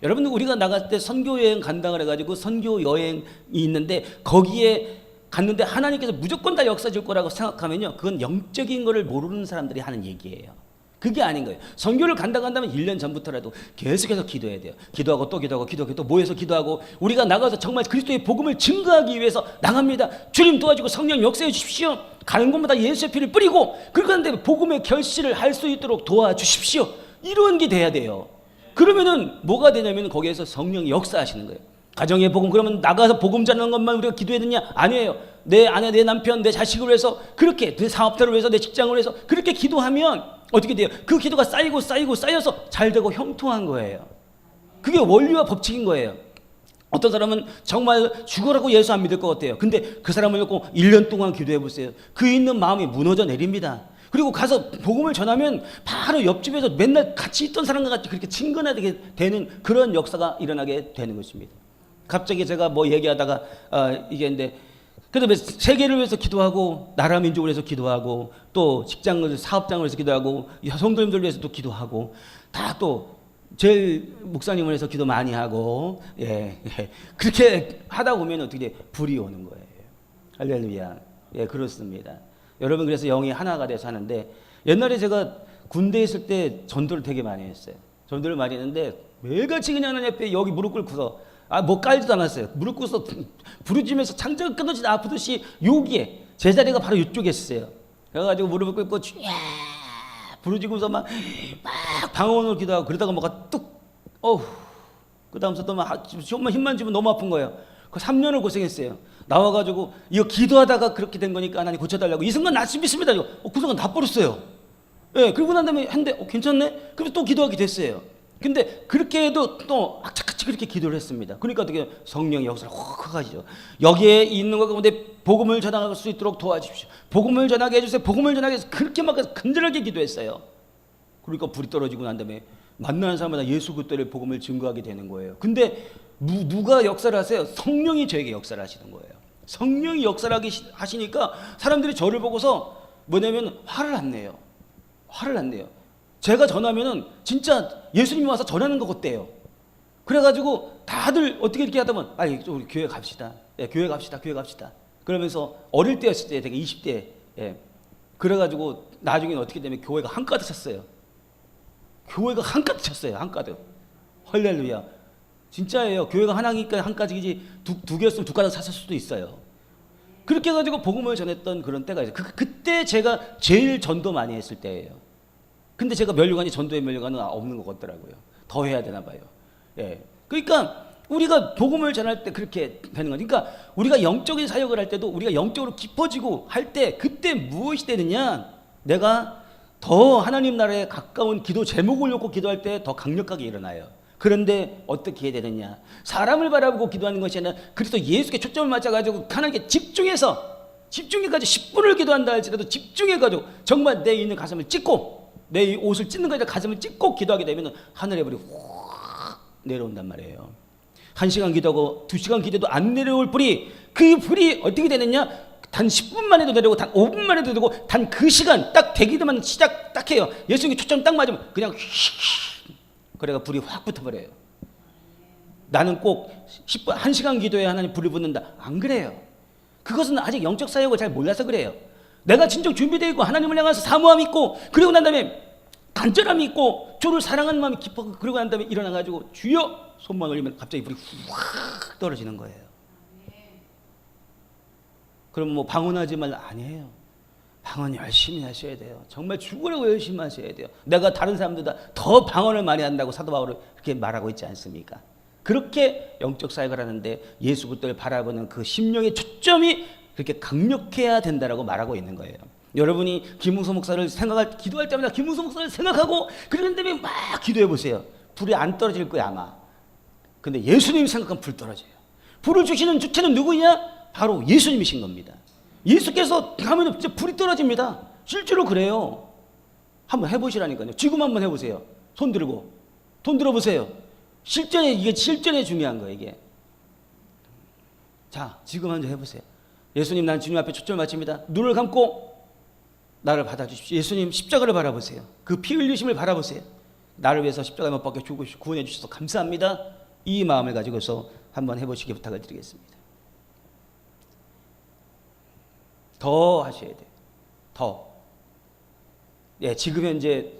여러분들 우리가 나갈 때 선교 여행 간다 그래가지고 선교 여행이 있는데 거기에 갔는데 하나님께서 무조건 다 역사 줄 거라고 생각하면요 그건 영적인 거를 모르는 사람들이 하는 얘기예요. 그게 아닌 거예요. 선교를 간다고 한다면 1년 전부터라도 계속해서 기도해야 돼요. 기도하고 또 기도하고 기도하고 또 모여서 기도하고 우리가 나가서 정말 그리스도의 복음을 증거하기 위해서 나갑니다. 주님 도와주고 성령 역사해 주십시오. 가는 곳마다 예수의 피를 뿌리고 그러는데 복음의 결실을 할 수 있도록 도와주십시오. 이런 게 돼야 돼요. 그러면은 뭐가 되냐면 거기에서 성령이 역사하시는 거예요. 가정의 복음 그러면 나가서 복음 전하는 것만 우리가 기도해야 되냐? 아니에요. 내 아내, 내 남편, 내 자식을 위해서 그렇게 내 사업자를 위해서 내 직장을 위해서 그렇게 기도하면 어떻게 돼요? 그 기도가 쌓여서 잘 되고 형통한 거예요. 그게 원리와 법칙인 거예요. 어떤 사람은 정말 죽어라고 예수 안 믿을 것 같아요. 근데 그 사람을 놓고 1년 동안 기도해 보세요. 그 있는 마음이 무너져 내립니다. 그리고 가서 복음을 전하면 바로 옆집에서 맨날 같이 있던 사람과 같이 그렇게 친근하게 되는 그런 역사가 일어나게 되는 것입니다. 갑자기 제가 뭐 얘기하다가 이게 근데 그래서 세계를 위해서 기도하고 나라 민족을 위해서 기도하고 또 직장을 사업장을 위해서 기도하고 성도님들 위해서도 기도하고 다 또 제일 목사님을 위해서 기도 많이 하고 그렇게 하다 보면 어떻게 돼? 불이 오는 거예요. 할렐루야. 예, 그렇습니다. 여러분 그래서 영이 하나가 돼서 하는데 옛날에 제가 군대에 있을 때 전도를 되게 많이 했어요. 전도를 많이 했는데 매일같이 그냥 하나님 앞에 여기 무릎 꿇고서 뭐 깔지도 않았어요. 무릎 꿇어서 부르짖으면서 창자가 끊어지지 아프듯이 여기에 제자리가 바로 이쪽에 있어요. 그래가지고 무릎을 꿇고 주야 부르짖으면서 막 방언으로 기도하고 그러다가 뭐가 뚝 그 다음부터 막 조금만 힘만 주면 너무 아픈 거예요. 그 3년을 고생했어요. 나와가지고 이거 기도하다가 그렇게 된 거니까 하나님 고쳐달라고. 이 순간 낫지 믿습니다. 그 순간 나버렸어요. 예, 그러고 난 다음에 한데 괜찮네? 그래서 또 기도하게 됐어요. 근데 그렇게 해도 또 악착같이 그렇게 기도를 했습니다. 그러니까 어떻게 성령의 역사를 확 가지죠. 여기에 있는 것 가운데 복음을 전할 수 있도록 도와주십시오. 복음을 전하게 해주세요. 복음을 전하게 해서 그렇게 막 간절하게 기도했어요. 그러니까 불이 떨어지고 난 다음에 만나는 사람마다 예수 그리스도의 복음을 증거하게 되는 거예요. 근데 누가 역사를 하세요? 성령이 저에게 역사를 하시는 거예요. 성령이 역사를 하시니까 사람들이 저를 보고서 뭐냐면 화를 안 내요. 화를 안 내요. 제가 전하면은 진짜 예수님이 와서 전하는 것 같대요. 그래가지고 다들 어떻게 이렇게 하다 보면 우리 교회 갑시다. 예, 교회 갑시다. 그러면서 어릴 때였을 때 되게 20대 예. 그래가지고 나중에는 어떻게 되면 교회가 한가득 찼어요. 교회가 한가득 찼어요. 한가득. 할렐루야. 진짜예요. 교회가 하나니까 한가득이지 두 개였으면 두 가득 찼을 수도 있어요. 그렇게 해가지고 복음을 전했던 그런 때가 있어요. 그때 제가 제일 전도 많이 했을 때예요. 근데 제가 면류관이 전도의 면류관은 없는 것 같더라고요. 더 해야 되나 봐요. 예. 그러니까 우리가 복음을 전할 때 그렇게 되는 거죠. 그러니까 우리가 영적인 사역을 할 때도 우리가 영적으로 깊어지고 할 때 그때 무엇이 되느냐? 내가 더 하나님 나라에 가까운 기도 제목을 놓고 기도할 때 더 강력하게 일어나요. 그런데 어떻게 해야 되느냐? 사람을 바라보고 기도하는 것이 아니라 그리스도 예수께 초점을 맞춰가지고 하나님께 집중해가지고 10분을 기도한다 할지라도 집중해가지고 정말 내 있는 가슴을 찢고 내 옷을 찢는 거니까 가슴을 찢고 기도하게 되면 하늘의 불이 확 내려온단 말이에요. 1시간 기도하고 2시간 기도도 안 내려올 불이, 그 불이 어떻게 되느냐? 단 10분만 해도 내려오고 단 5분만 해도 되고 단 그 시간 딱 되기만 시작 딱 해요. 예수님이 초점 딱 맞으면 그냥 그래가 불이 확 붙어버려요. 나는 꼭 10분, 1시간 기도에 하나님 불이 붙는다. 안 그래요. 그것은 아직 영적 사역을 잘 몰라서 그래요. 내가 진정 준비되어 있고 하나님을 향해서 사모함이 있고 그리고 난 다음에 간절함이 있고 주를 사랑하는 마음이 깊어 그러고 난 다음에 일어나가지고 주여 손만 올리면 갑자기 불이 확 떨어지는 거예요. 그럼 뭐 방언하지 말라 아니에요. 방언 열심히 하셔야 돼요. 정말 죽으려고 열심히 하셔야 돼요. 내가 다른 사람들보다 더 방언을 많이 한다고 사도 바울은 그렇게 말하고 있지 않습니까? 그렇게 영적 사역을 하는데 예수 그리스도를 바라보는 그 심령의 초점이 그렇게 강력해야 된다라고 말하고 있는 거예요. 여러분이 김웅서 목사를 기도할 때마다 김웅서 목사를 생각하고 그런 다음에 막 기도해 보세요. 불이 안 떨어질 거야 아마. 근데 예수님이 생각하면 불 떨어져요. 불을 주시는 주체는 누구냐? 바로 예수님이신 겁니다. 예수께서 하면 진짜 불이 떨어집니다. 실제로 그래요. 한번 해보시라니까요. 지금 한번 해보세요. 손 들고 손 들어보세요. 이게 실전에 중요한 거예요. 이게. 자, 지금 한번 해보세요. 예수님, 난 주님 앞에 초점을 맞춥니다. 눈을 감고 나를 받아주십시오. 예수님, 십자가를 바라보세요. 그 피 흘리심을 바라보세요. 나를 위해서 십자가에 못 박혀 죽으시고 구원해 주셔서 감사합니다. 이 마음을 가지고서 한번 해보시기 부탁을 드리겠습니다. 더 하셔야 돼요. 더. 예, 지금 현재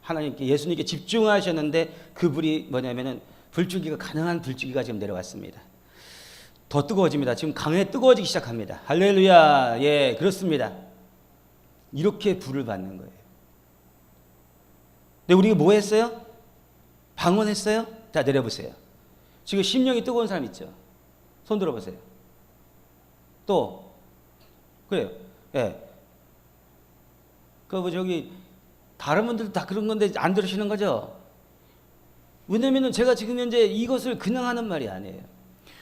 하나님께 예수님께 집중하셨는데 그 불이 뭐냐면은 불줄기가 가능한 불줄기가 지금 내려왔습니다. 더 뜨거워집니다. 지금 강에 뜨거워지기 시작합니다. 할렐루야. 예, 그렇습니다. 이렇게 불을 받는 거예요. 근데 우리가 뭐 했어요? 방언했어요? 자, 내려보세요. 지금 심령이 뜨거운 사람 있죠? 손 들어보세요. 또 그래요. 예. 저기 다른 분들도 다 그런 건데 안 들으시는 거죠? 왜냐면은 제가 지금 현재 이것을 그냥 하는 말이 아니에요.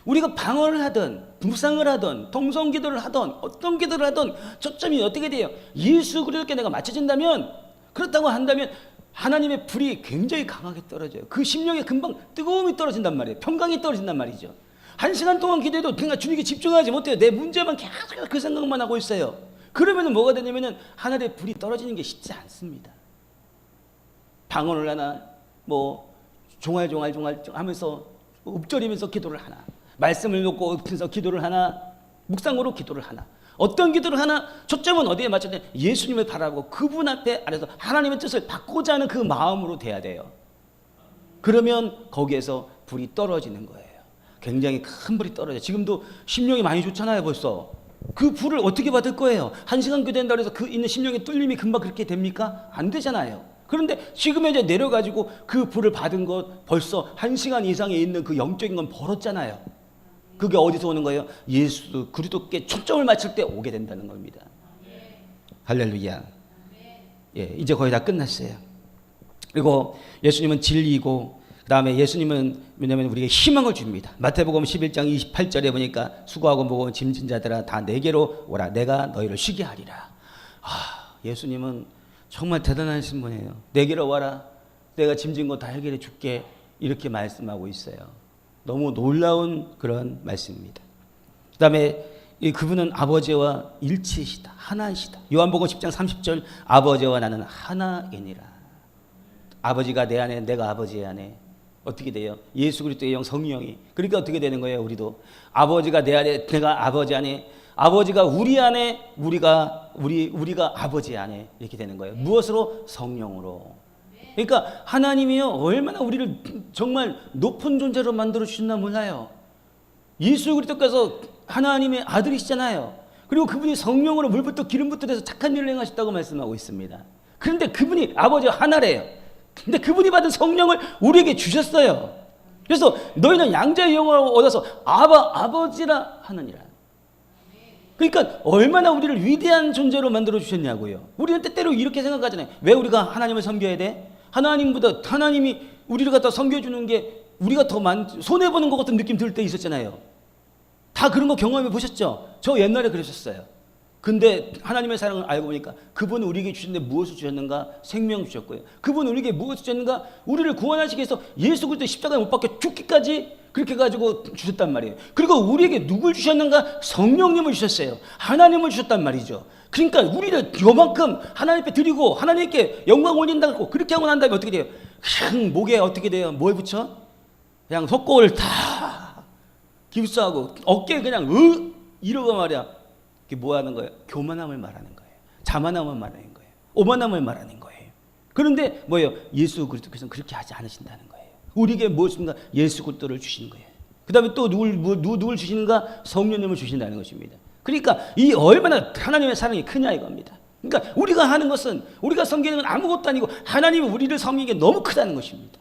우리가 방언을 하든 묵상을 하든 통성 기도를 하든 어떤 기도를 하든 초점이 어떻게 돼요? 예수 그리스도께 내가 맞춰진다면, 그렇다고 한다면 하나님의 불이 굉장히 강하게 떨어져요. 그 심령에 금방 뜨거움이 떨어진단 말이에요. 평강이 떨어진단 말이죠. 1시간 동안 기도해도 그냥 주님께 집중하지 못해요. 내 문제만 계속 그 생각만 하고 있어요. 그러면 뭐가 되냐면은 하늘의 불이 떨어지는 게 쉽지 않습니다. 방언을 하나, 뭐 종알종알 하면서 읊조리면서 기도를 하나, 말씀을 놓고 읊면서 기도를 하나, 묵상으로 기도를 하나, 어떤 기도를 하나, 초점은 어디에 맞춰야 돼? 예수님을 바라보고 그분 앞에 안에서 하나님의 뜻을 받고자 하는 그 마음으로 돼야 돼요. 그러면 거기에서 불이 떨어지는 거예요. 굉장히 큰 불이 떨어져. 지금도 심령이 많이 좋잖아요. 벌써 그 불을 어떻게 받을 거예요? 1시간 교대한다고 해서 그 있는 심령의 뚫림이 금방 그렇게 됩니까? 안 되잖아요. 그런데 지금 이제 내려가지고 그 불을 받은 것 벌써 1시간 이상에 있는 그 영적인 건 벌었잖아요. 그게 어디서 오는 거예요? 예수 그리스도께 초점을 맞출 때 오게 된다는 겁니다. 할렐루야. 예, 이제 거의 다 끝났어요. 그리고 예수님은 진리이고 그 다음에 예수님은 왜냐하면 우리에게 희망을 줍니다. 마태복음 11장 28절에 보니까 수고하고 무거운 짐진 자들아 다 내게로 오라 내가 너희를 쉬게 하리라. 예수님은 정말 대단하신 분이에요. 내게로 와라 내가 짐진 거 다 해결해 줄게 이렇게 말씀하고 있어요. 너무 놀라운 그런 말씀입니다. 그 다음에 그분은 아버지와 일치시다 하나이시다. 요한복음 10장 30절 아버지와 나는 하나이니라. 아버지가 내 안에 내가 아버지 안에 어떻게 돼요? 예수 그리스도의 영 성령이. 그러니까 어떻게 되는 거예요? 우리도 아버지가 내 안에 내가 아버지 안에 아버지가 우리 안에 우리가 아버지 안에 이렇게 되는 거예요. 무엇으로? 성령으로. 그러니까 하나님이요 얼마나 우리를 정말 높은 존재로 만들어 주셨나 몰라요. 예수 그리스도께서 하나님의 아들이시잖아요. 그리고 그분이 성령으로 물부터 기름부터 돼서 착한 일을 행하셨다고 말씀하고 있습니다. 그런데 그분이 아버지와 하나래요. 근데 그분이 받은 성령을 우리에게 주셨어요. 그래서 너희는 양자의 영을 얻어서 아버지라 하느니라. 그러니까 얼마나 우리를 위대한 존재로 만들어 주셨냐고요. 우리는 때때로 이렇게 생각하잖아요. 왜 우리가 하나님을 섬겨야 돼? 하나님보다 하나님이 우리를 갖다 섬겨주는 게 우리가 더 손해보는 것 같은 느낌 들 때 있었잖아요. 다 그런 거 경험해 보셨죠? 저 옛날에 그러셨어요. 근데 하나님의 사랑을 알고 보니까 그분은 우리에게 주셨는데 무엇을 주셨는가? 생명 주셨고요. 그분은 우리에게 무엇을 주셨는가? 우리를 구원하시기 위해서 예수 그리스도 십자가에 못 박혀 죽기까지 그렇게 가지고 주셨단 말이에요. 그리고 우리에게 누굴 주셨는가? 성령님을 주셨어요. 하나님을 주셨단 말이죠. 그러니까 우리를 요만큼 하나님 앞에 드리고 하나님께 영광 올린다고 그렇게 하고 난 다음에 어떻게 돼요? 그냥 목에 어떻게 돼요? 뭘 붙여? 그냥 속골 다 깁스하고 어깨에 그냥 이러고 말이야. 이게 뭐 하는 거예요? 교만함을 말하는 거예요. 자만함을 말하는 거예요. 오만함을 말하는 거예요. 그런데 뭐예요? 예수 그리스도께서는 그렇게 하지 않으신다는 거예요. 우리에게 무엇인가? 예수 그리스도를 주시는 거예요. 그 다음에 또 누굴 주시는가? 성령님을 주신다는 것입니다. 그러니까 이 얼마나 하나님의 사랑이 크냐 이겁니다. 그러니까 우리가 하는 것은 우리가 섬기는 건 아무것도 아니고 하나님은 우리를 섬기기에 너무 크다는 것입니다.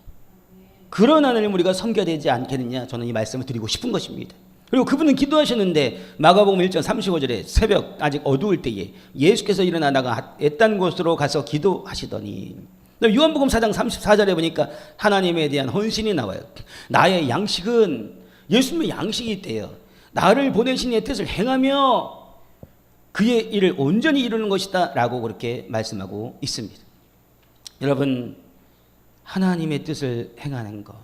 그런 하나님을 우리가 섬겨야 되지 않겠느냐 저는 이 말씀을 드리고 싶은 것입니다. 그리고 그분은 기도하셨는데 마가복음 1장 35절에 새벽 아직 어두울 때에 예수께서 일어나 나가 애딴 곳으로 가서 기도하시더니 요한복음 4장 34절에 보니까 하나님에 대한 헌신이 나와요. 나의 양식은 예수님의 양식이 있대요. 나를 보내신 이의 뜻을 행하며 그의 일을 온전히 이루는 것이다 라고 그렇게 말씀하고 있습니다. 여러분 하나님의 뜻을 행하는 것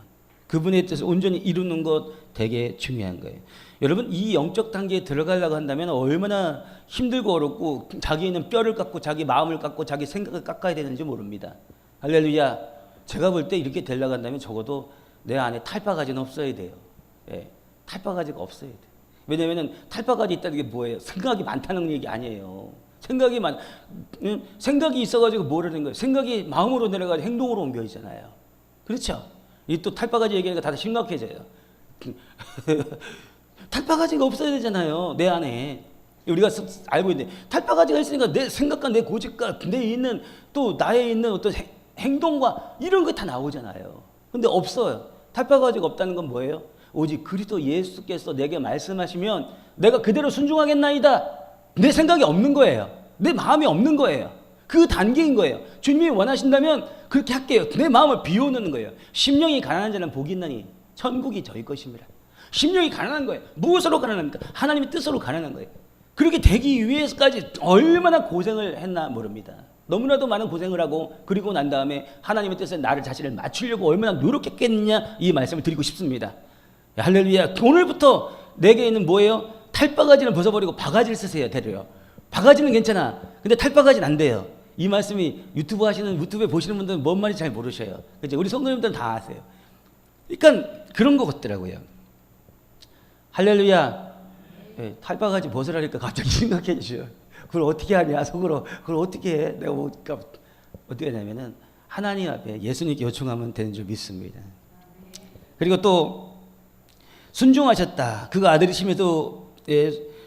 그분의 뜻을 온전히 이루는 것 되게 중요한 거예요. 여러분 이 영적 단계에 들어가려고 한다면 얼마나 힘들고 어렵고 자기는 뼈를 깎고 자기 마음을 깎고 자기 생각을 깎아야 되는지 모릅니다. 할렐루야. 제가 볼 때 이렇게 되려고 한다면 적어도 내 안에 탈바가지는 없어야 돼요. 예, 탈바가지가 없어야 돼요. 왜냐하면 탈바가지 있다는 게 뭐예요? 생각이 많다는 얘기 아니에요. 생각이 있어가지고 뭐라는 거예요? 생각이 마음으로 내려가지고 행동으로 옮겨지잖아요. 그렇죠? 이 또 탈바가지 얘기하니까 다들 심각해져요. 탈바가지가 없어야 되잖아요. 내 안에. 우리가 알고 있는데 탈바가지가 있으니까 내 생각과 내 고집과 내 있는 또 나에 있는 어떤 행동과 이런 거 다 나오잖아요. 근데 없어요. 탈바가지가 없다는 건 뭐예요? 오직 그리스도 예수께서 내게 말씀하시면 내가 그대로 순종하겠나이다. 내 생각이 없는 거예요. 내 마음이 없는 거예요. 그 단계인 거예요. 주님이 원하신다면 그렇게 할게요. 내 마음을 비워놓는 거예요. 심령이 가난한 자는 복이 있나니 천국이 저희 것입니다. 심령이 가난한 거예요. 무엇으로 가난합니까? 하나님의 뜻으로 가난한 거예요. 그렇게 되기 위해서까지 얼마나 고생을 했나 모릅니다. 너무나도 많은 고생을 하고 그리고 난 다음에 하나님의 뜻에 나를 자신을 맞추려고 얼마나 노력했겠느냐 이 말씀을 드리고 싶습니다. 할렐루야. 오늘부터 내게 있는 뭐예요? 탈바가지는 벗어버리고 바가지를 쓰세요. 데려요. 바가지는 괜찮아. 근데 탈바가지는 안 돼요. 이 말씀이 유튜브에 보시는 분들은 뭔 말인지 잘 모르셔요. 그죠? 우리 성도님들은 다 아세요. 그러니까 그런 것 같더라고요. 할렐루야. 예, 탈바가지 벗으라니까 갑자기 생각해주셔요. 그걸 어떻게 하냐 속으로. 그걸 어떻게 해? 내가 어떻게 하냐면은 하나님 앞에 예수님께 요청하면 되는 줄 믿습니다. 그리고 또 순종하셨다. 그가 아들이심에도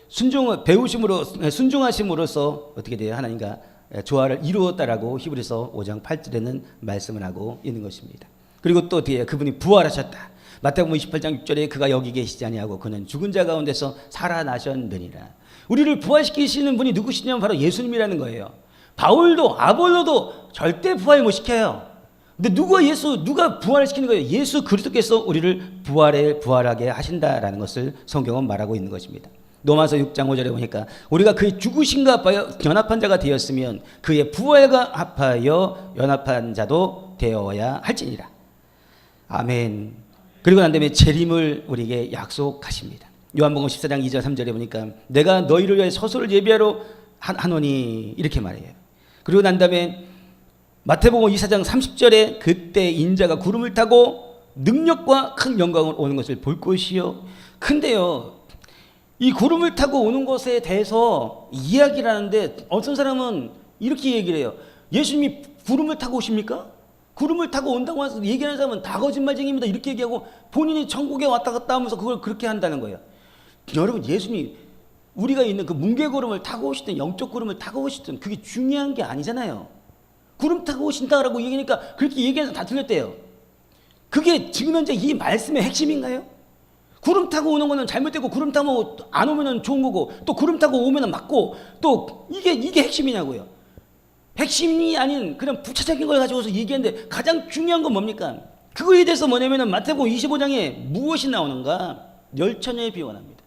순종하심으로써 어떻게 돼요? 하나님과 조화를 이루었다라고 히브리서 5장 8절에는 말씀을 하고 있는 것입니다. 그리고 또 뒤에 그분이 부활하셨다. 마태복음 28장 6절에 그가 여기 계시지 아니하고 그는 죽은 자 가운데서 살아나셨느니라. 우리를 부활시키시는 분이 누구시냐면 바로 예수님이라는 거예요. 바울도 아볼로도 절대 부활 못 시켜요. 근데 누가 부활을 시키는 거예요? 예수 그리스도께서 우리를 부활하게 하신다라는 것을 성경은 말하고 있는 것입니다. 로마서 6장 5절에 보니까 우리가 그의 죽으심과 합하여 연합한 자가 되었으면 그의 부활과 합하여 연합한 자도 되어야 할지니라. 아멘. 그리고 난 다음에 재림을 우리에게 약속하십니다. 요한복음 14장 2절 3절에 보니까 내가 너희를 위해 서소를 예비하러 하노니 이렇게 말해요. 그리고 난 다음에 마태복음 24장 30절에 그때 인자가 구름을 타고 능력과 큰 영광을 오는 것을 볼 것이요. 근데요, 이 구름을 타고 오는 것에 대해서 이야기를 하는데 어떤 사람은 이렇게 얘기를 해요. 예수님이 구름을 타고 오십니까? 구름을 타고 온다고 해서 얘기하는 사람은 다 거짓말쟁이입니다. 이렇게 얘기하고 본인이 천국에 왔다 갔다 하면서 그걸 그렇게 한다는 거예요. 여러분, 예수님이 우리가 있는 그 뭉게구름을 타고 오시든 영적 구름을 타고 오시든 그게 중요한 게 아니잖아요. 구름 타고 오신다라고 얘기하니까 그렇게 얘기해서 다 틀렸대요. 그게 지금 현재 이 말씀의 핵심인가요? 구름 타고 오는 거는 잘못되고 구름 타고 안 오면은 좋은 거고 또 구름 타고 오면은 맞고 또 이게 핵심이냐고요. 핵심이 아닌 그냥 부차적인 걸 가지고서 얘기하는데 가장 중요한 건 뭡니까? 그거에 대해서 뭐냐면은 마태복음 25장에 무엇이 나오는가? 열처녀의 비유합니다.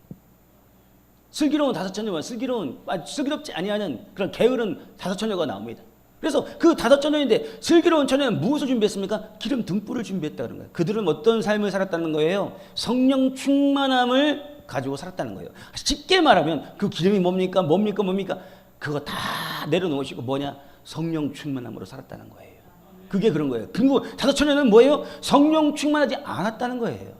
슬기로운 다섯 처녀와 슬기롭지 아니하는 그런 게으른 다섯 처녀가 나옵니다. 그래서 그 다섯 처녀인데 슬기로운 처녀는 무엇을 준비했습니까? 기름 등불을 준비했다는 거예요. 그들은 어떤 삶을 살았다는 거예요? 성령 충만함을 가지고 살았다는 거예요. 쉽게 말하면 그 기름이 뭡니까? 그거 다 내려놓으시고 뭐냐? 성령 충만함으로 살았다는 거예요. 그게 그런 거예요. 그리고 다섯 처녀는 뭐예요? 성령 충만하지 않았다는 거예요.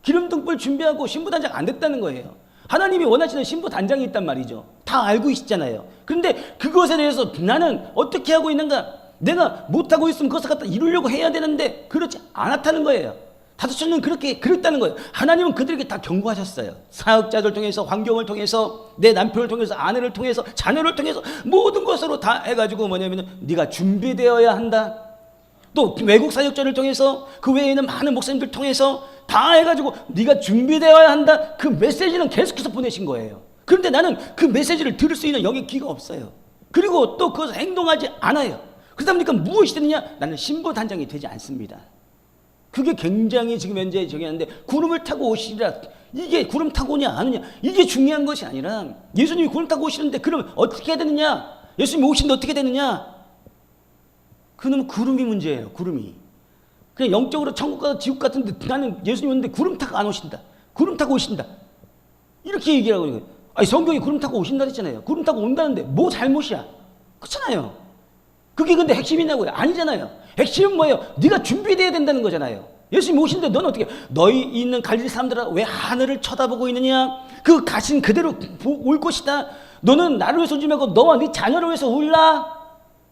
기름 등불 준비하고 신부단장 안 됐다는 거예요. 하나님이 원하시는 신부단장이 있단 말이죠. 다 알고 있잖아요. 그런데 그것에 대해서 나는 어떻게 하고 있는가? 내가 못하고 있으면 그것을 갖다 이루려고 해야 되는데 그렇지 않았다는 거예요. 다섯 처녀는 그랬다는 거예요. 하나님은 그들에게 다 경고하셨어요. 사역자들 통해서, 환경을 통해서, 내 남편을 통해서, 아내를 통해서, 자녀를 통해서 모든 것으로 다 해가지고 뭐냐면 네가 준비되어야 한다. 또 외국 사역자를 통해서 그 외에는 많은 목사님들 통해서 다 해가지고 네가 준비되어야 한다. 그 메시지는 계속해서 보내신 거예요. 그런데 나는 그 메시지를 들을 수 있는 영의 귀가 없어요. 그리고 또 그것을 행동하지 않아요. 그러다 보니까 무엇이 되느냐? 나는 신부단장이 되지 않습니다. 그게 굉장히 지금 현재 중요한데 구름을 타고 오시리라. 이게 구름 타고 오냐 안 오냐 이게 중요한 것이 아니라 예수님이 구름 타고 오시는데 그럼 어떻게 해야 되느냐? 예수님이 오시는데 어떻게 되느냐? 그놈은 구름이 문제예요. 구름이. 그냥 영적으로 천국 가서 지옥 같은데 나는 예수님 오는데 구름 타고 안 오신다. 구름 타고 오신다. 이렇게 얘기하고 있는 거예요. 아니 성경이 구름 타고 오신다 했잖아요. 구름 타고 온다는데 뭐 잘못이야? 그렇잖아요. 그게 근데 핵심이냐고요? 아니잖아요. 핵심은 뭐예요? 네가 준비돼야 된다는 거잖아요. 예수님 오신데 너는 어떻게 너희 있는 갈릴리 사람들아 왜 하늘을 쳐다보고 있느냐? 그 가신 그대로 올 것이다. 너는 나를 위해서 울지 말고 너와 네 자녀를 위해서 울라.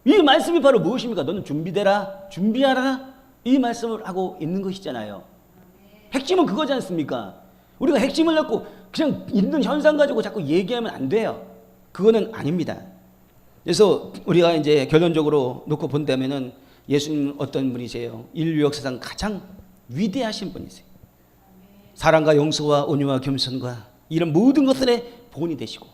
이 말씀이 바로 무엇입니까? 너는 준비되라. 준비하라. 이 말씀을 하고 있는 것이잖아요. 핵심은 그거지 않습니까? 우리가 핵심을 갖고 그냥 있는 현상 가지고 자꾸 얘기하면 안 돼요. 그거는 아닙니다. 그래서 우리가 이제 결론적으로 놓고 본다면은 예수님은 어떤 분이세요? 인류 역사상 가장 위대하신 분이세요. 사랑과 용서와 온유와 겸손과 이런 모든 것들의 본이 되시고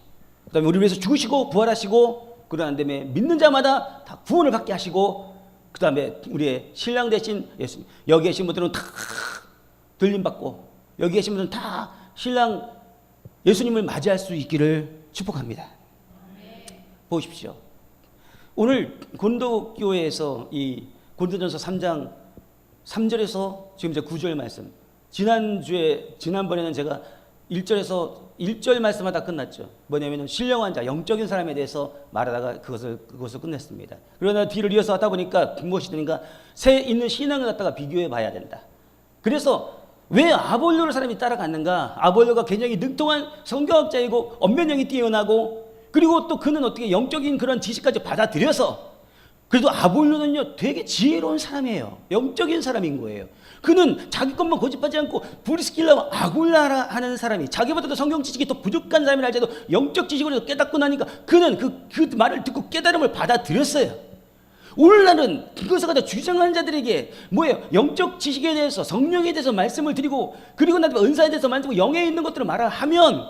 그다음에 우리를 위해서 죽으시고 부활하시고 그러한 다음에 믿는 자마다 다 구원을 받게 하시고 그 다음에 우리의 신랑 대신 예수님 여기 계신 분들은 다 들림받고 여기 계신 분들은 다 신랑 예수님을 맞이할 수 있기를 축복합니다. 보십시오. 오늘 고린도교회에서 이 고린도전서 3장 3절에서 지금 이제 9절 말씀 지난번에는 제가 1절 말씀하다 끝났죠. 뭐냐면 신령한 자, 영적인 사람에 대해서 말하다가 그것을 끝냈습니다. 그러나 뒤를 이어서 하다 보니까 무엇이 되는가? 새 있는 신앙을 갖다가 비교해 봐야 된다. 그래서 왜 아볼로를 사람이 따라갔는가? 아볼로가 굉장히 능통한 성경학자이고 언변력이 뛰어나고 그리고 또 그는 어떻게 영적인 그런 지식까지 받아들여서 그래도 아볼로는요 되게 지혜로운 사람이에요. 영적인 사람인 거예요. 그는 자기 것만 고집하지 않고 브리스길라와 아굴라라 하는 사람이 자기보다도 성경 지식이 더 부족한 사람이라 할지라도 영적 지식으로 깨닫고 나니까 그는 그 말을 듣고 깨달음을 받아들였어요. 오늘날은 그것을 갖다 주장하는 자들에게 뭐예요? 영적 지식에 대해서 성령에 대해서 말씀을 드리고 그리고 나서 은사에 대해서 말씀을 영에 있는 것들을 말하면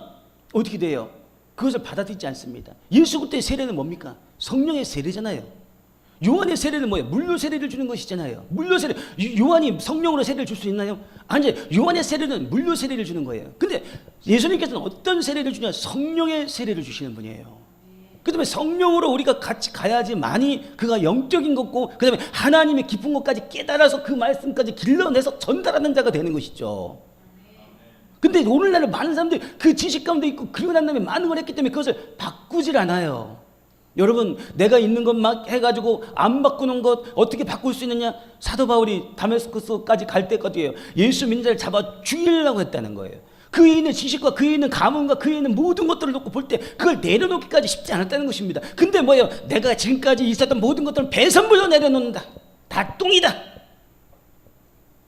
어떻게 돼요? 그것을 받아들이지 않습니다. 예수 그리스도의 세례는 뭡니까? 성령의 세례잖아요. 요한의 세례는 뭐예요? 물로 세례를 주는 것이잖아요. 물로 세례, 요한이 성령으로 세례를 줄 수 있나요? 아니, 요한의 세례는 물로 세례를 주는 거예요. 근데 예수님께서는 어떤 세례를 주냐? 성령의 세례를 주시는 분이에요. 그 다음에 성령으로 우리가 같이 가야지만이 그가 영적인 것고 그 다음에 하나님의 깊은 것까지 깨달아서 그 말씀까지 길러내서 전달하는 자가 되는 것이죠. 근데 오늘날은 많은 사람들이 그 지식 가운데 있고 그리고 난 다음에 많은 걸 했기 때문에 그것을 바꾸질 않아요. 여러분, 내가 있는 것 막 해가지고 안 바꾸는 것 어떻게 바꿀 수 있느냐? 사도 바울이 다메스커스까지 갈 때까지예요. 예수 믿는 자를 잡아 죽이려고 했다는 거예요. 그에 있는 지식과 그에 있는 가문과 그에 있는 모든 것들을 놓고 볼 때 그걸 내려놓기까지 쉽지 않았다는 것입니다. 근데 뭐예요? 내가 지금까지 있었던 모든 것들은 배선물로 내려놓는다. 다 똥이다.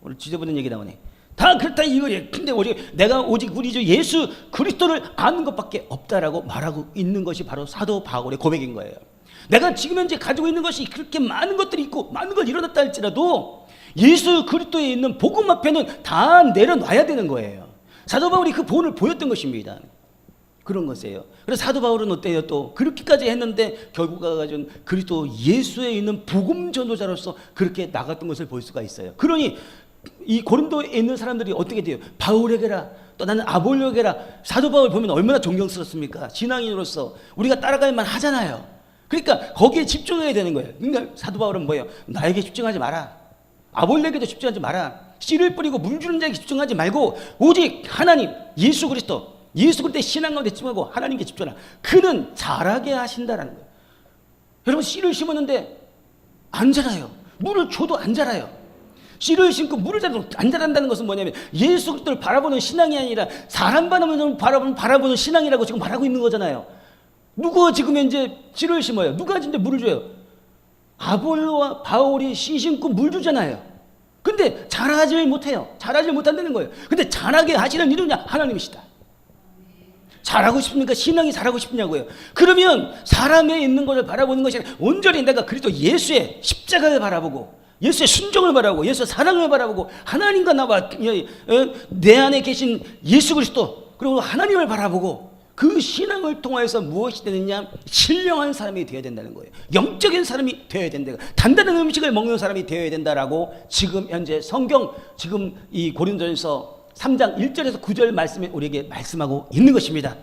오늘 지저분한 얘기 나오네. 다 그렇다 이거예요. 근데 내가 오직 우리 주 예수 그리스도를 아는 것밖에 없다라고 말하고 있는 것이 바로 사도 바울의 고백인 거예요. 내가 지금 현재 가지고 있는 것이 그렇게 많은 것들이 있고 많은 걸 이뤄냈다 할지라도 예수 그리스도에 있는 복음 앞에는 다 내려놔야 되는 거예요. 사도 바울이 그 본을 보였던 것입니다. 그런 것이에요. 그래서 사도 바울은 어때요? 또 그렇게까지 했는데 결국 가가지고 그리스도 예수에 있는 복음 전도자로서 그렇게 나갔던 것을 볼 수가 있어요. 그러니 이 고린도에 있는 사람들이 어떻게 돼요? 바울에게라 또 나는 아볼로에게라. 사도 바울 보면 얼마나 존경스럽습니까? 신앙인으로서 우리가 따라갈만 하잖아요. 그러니까 거기에 집중해야 되는 거예요. 그러니까 사도 바울은 뭐예요? 나에게 집중하지 마라. 아볼로에게도 집중하지 마라. 씨를 뿌리고 물 주는 자에게 집중하지 말고 오직 하나님 예수 그리스도의 신앙 가운데 집중하고 하나님께 집중하라. 그는 자라게 하신다라는 거예요. 여러분, 씨를 심었는데 안 자라요. 물을 줘도 안 자라요. 씨를 심고 물을 줘도 안 자란다는 것은 뭐냐면 예수 그리스도를 바라보는 신앙이 아니라 사람 바라보는 신앙이라고 지금 말하고 있는 거잖아요. 누가 지금 현재 씨를 심어요? 누가 진짜 물을 줘요? 아볼로와 바울이 씨 심고 물 주잖아요. 근데 자라질 못해요. 자라질 못한다는 거예요. 근데 자라게 하시는 이유냐? 하나님이시다. 자라고 싶습니까? 신앙이 자라고 싶냐고요. 그러면 사람에 있는 것을 바라보는 것이 아니라 온전히 내가 그리스도 예수의 십자가를 바라보고 예수의 순종을 바라보고 예수의 사랑을 바라보고 하나님과 나와 내 안에 계신 예수 그리스도 그리고 하나님을 바라보고 그 신앙을 통해서 무엇이 되느냐? 신령한 사람이 되어야 된다는 거예요. 영적인 사람이 되어야 된다. 단단한 음식을 먹는 사람이 되어야 된다라고 지금 현재 성경 지금 이 고린도전서 3장 1절에서 9절 말씀에 우리에게 말씀하고 있는 것입니다.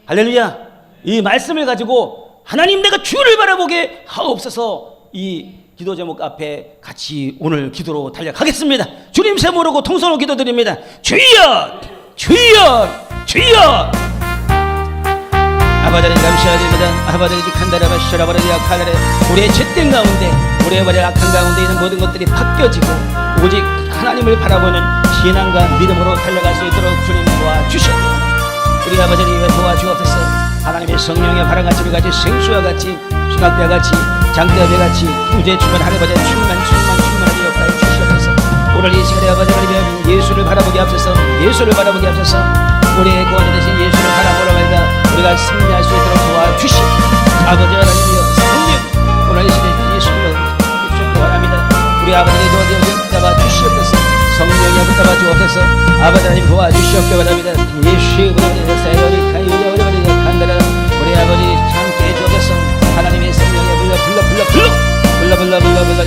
할렐루야. 이 말씀을 가지고 하나님 내가 주를 바라보게 하옵소서. 이 기도 제목 앞에 같이 오늘 기도로 달려가겠습니다. 주님 세 모르고 통성으로 기도드립니다. 주여 주여 주여. 아바다를 감시하리보다 아바다를 간다라바 셔라바라리아 칼라레. 우리의 죄된 가운데 우리의 악한 가운데 있는 모든 것들이 바뀌어지고 오직 하나님을 바라보는 신앙과 믿음으로 달려갈 수 있도록 주님 도와주시옵소서. 우리 아버지를 도와주옵소서. 하나님의 성령의 바람같이 같이 생수와 같이 수납배와 같이 장대와 같이 우주의 충만한 아버지 충만하게 역사해 주시옵소서. 오늘 이 시간에 아버지 하나님 예수를 바라보게 하옵소서. 예수를 바라보게 하옵소서. 우리의 구원자 되신 예수를 바라보러 가니까 우리가 승리할 수 있도록 도와주시오. 아버지 하나님이여 성령 오늘 이 시간에 예수를 주시기 바랍니다. 우리 아버지의 도와주시옵소서. 잡아주시옵소서. 성령이 붙잡아 주옵소서. 아버지 하나님 도와주시옵기 바랍니다. 예수의 그분의 역사에 우리 간다라. 우리 아버지 함께 해주옵소서. 하나님의 성령에 불러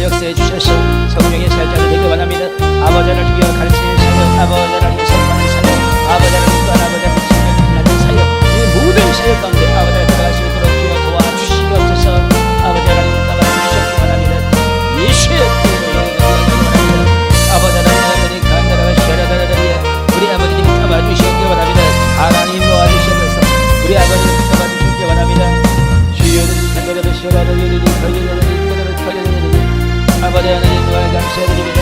역사해 주셔서 성령의 살자를 되기 원합니다. 아버지 하나님이여 가르치는 사역, 아버지 하나님의 선포하는 사역, 아버지 하나님 또한 아버지 하나님 성령이 빛나는 사역, 이 모든 사역 가운데 아버지 하나님 들어갈 수 있도록 주여 도와주시옵소서. 아버지 하나님 도와주시옵기 원합니다. 예수의 아버지 하나님 간다라 셔라다라리아. 우리 아버지님 잡아주시옵기 원합니다. 하나님 도와주시옵소서. 우리 아버지님 잡아주시옵기 원합니다. 주여는 간다라 셔라다라리아. 아버지 하나님과 감사드립니다.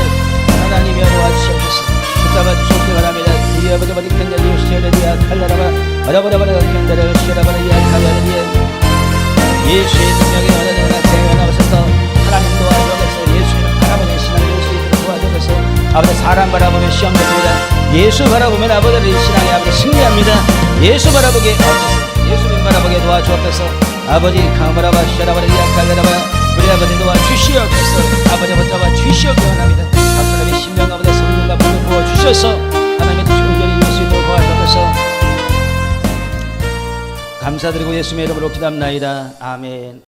하나님이 도와주시옵소서. 붙잡아주시옵기 바랍니다. 우리 아버지 간다라 셔라다라리아 칼라라바 아라바라바라 간다라 셔라바라리아 칼라라리아. 예수의 성령의 하나님과 태어나옵소서. 아버지 사람 바라보면 시험 됩니다. 예수 바라보면 아버지 우리 신앙의 아버지 승리합니다. 예수 바라보게 하옵소서. 예수님 바라보게 도와주옵소서. 아버지 카마라바 샤라바리 야칼레라바 우리 아버지 도와주시옵소서. 아버지 붙잡아 주시옵기 원합니다. 각 사람의 신명 아버지 성령과 불을 부어주셔서 하나님의 뜻이 온전히 이룰 수 있도록 도와주옵소서. 감사드리고 예수님의 이름으로 기도합나이다. 아멘.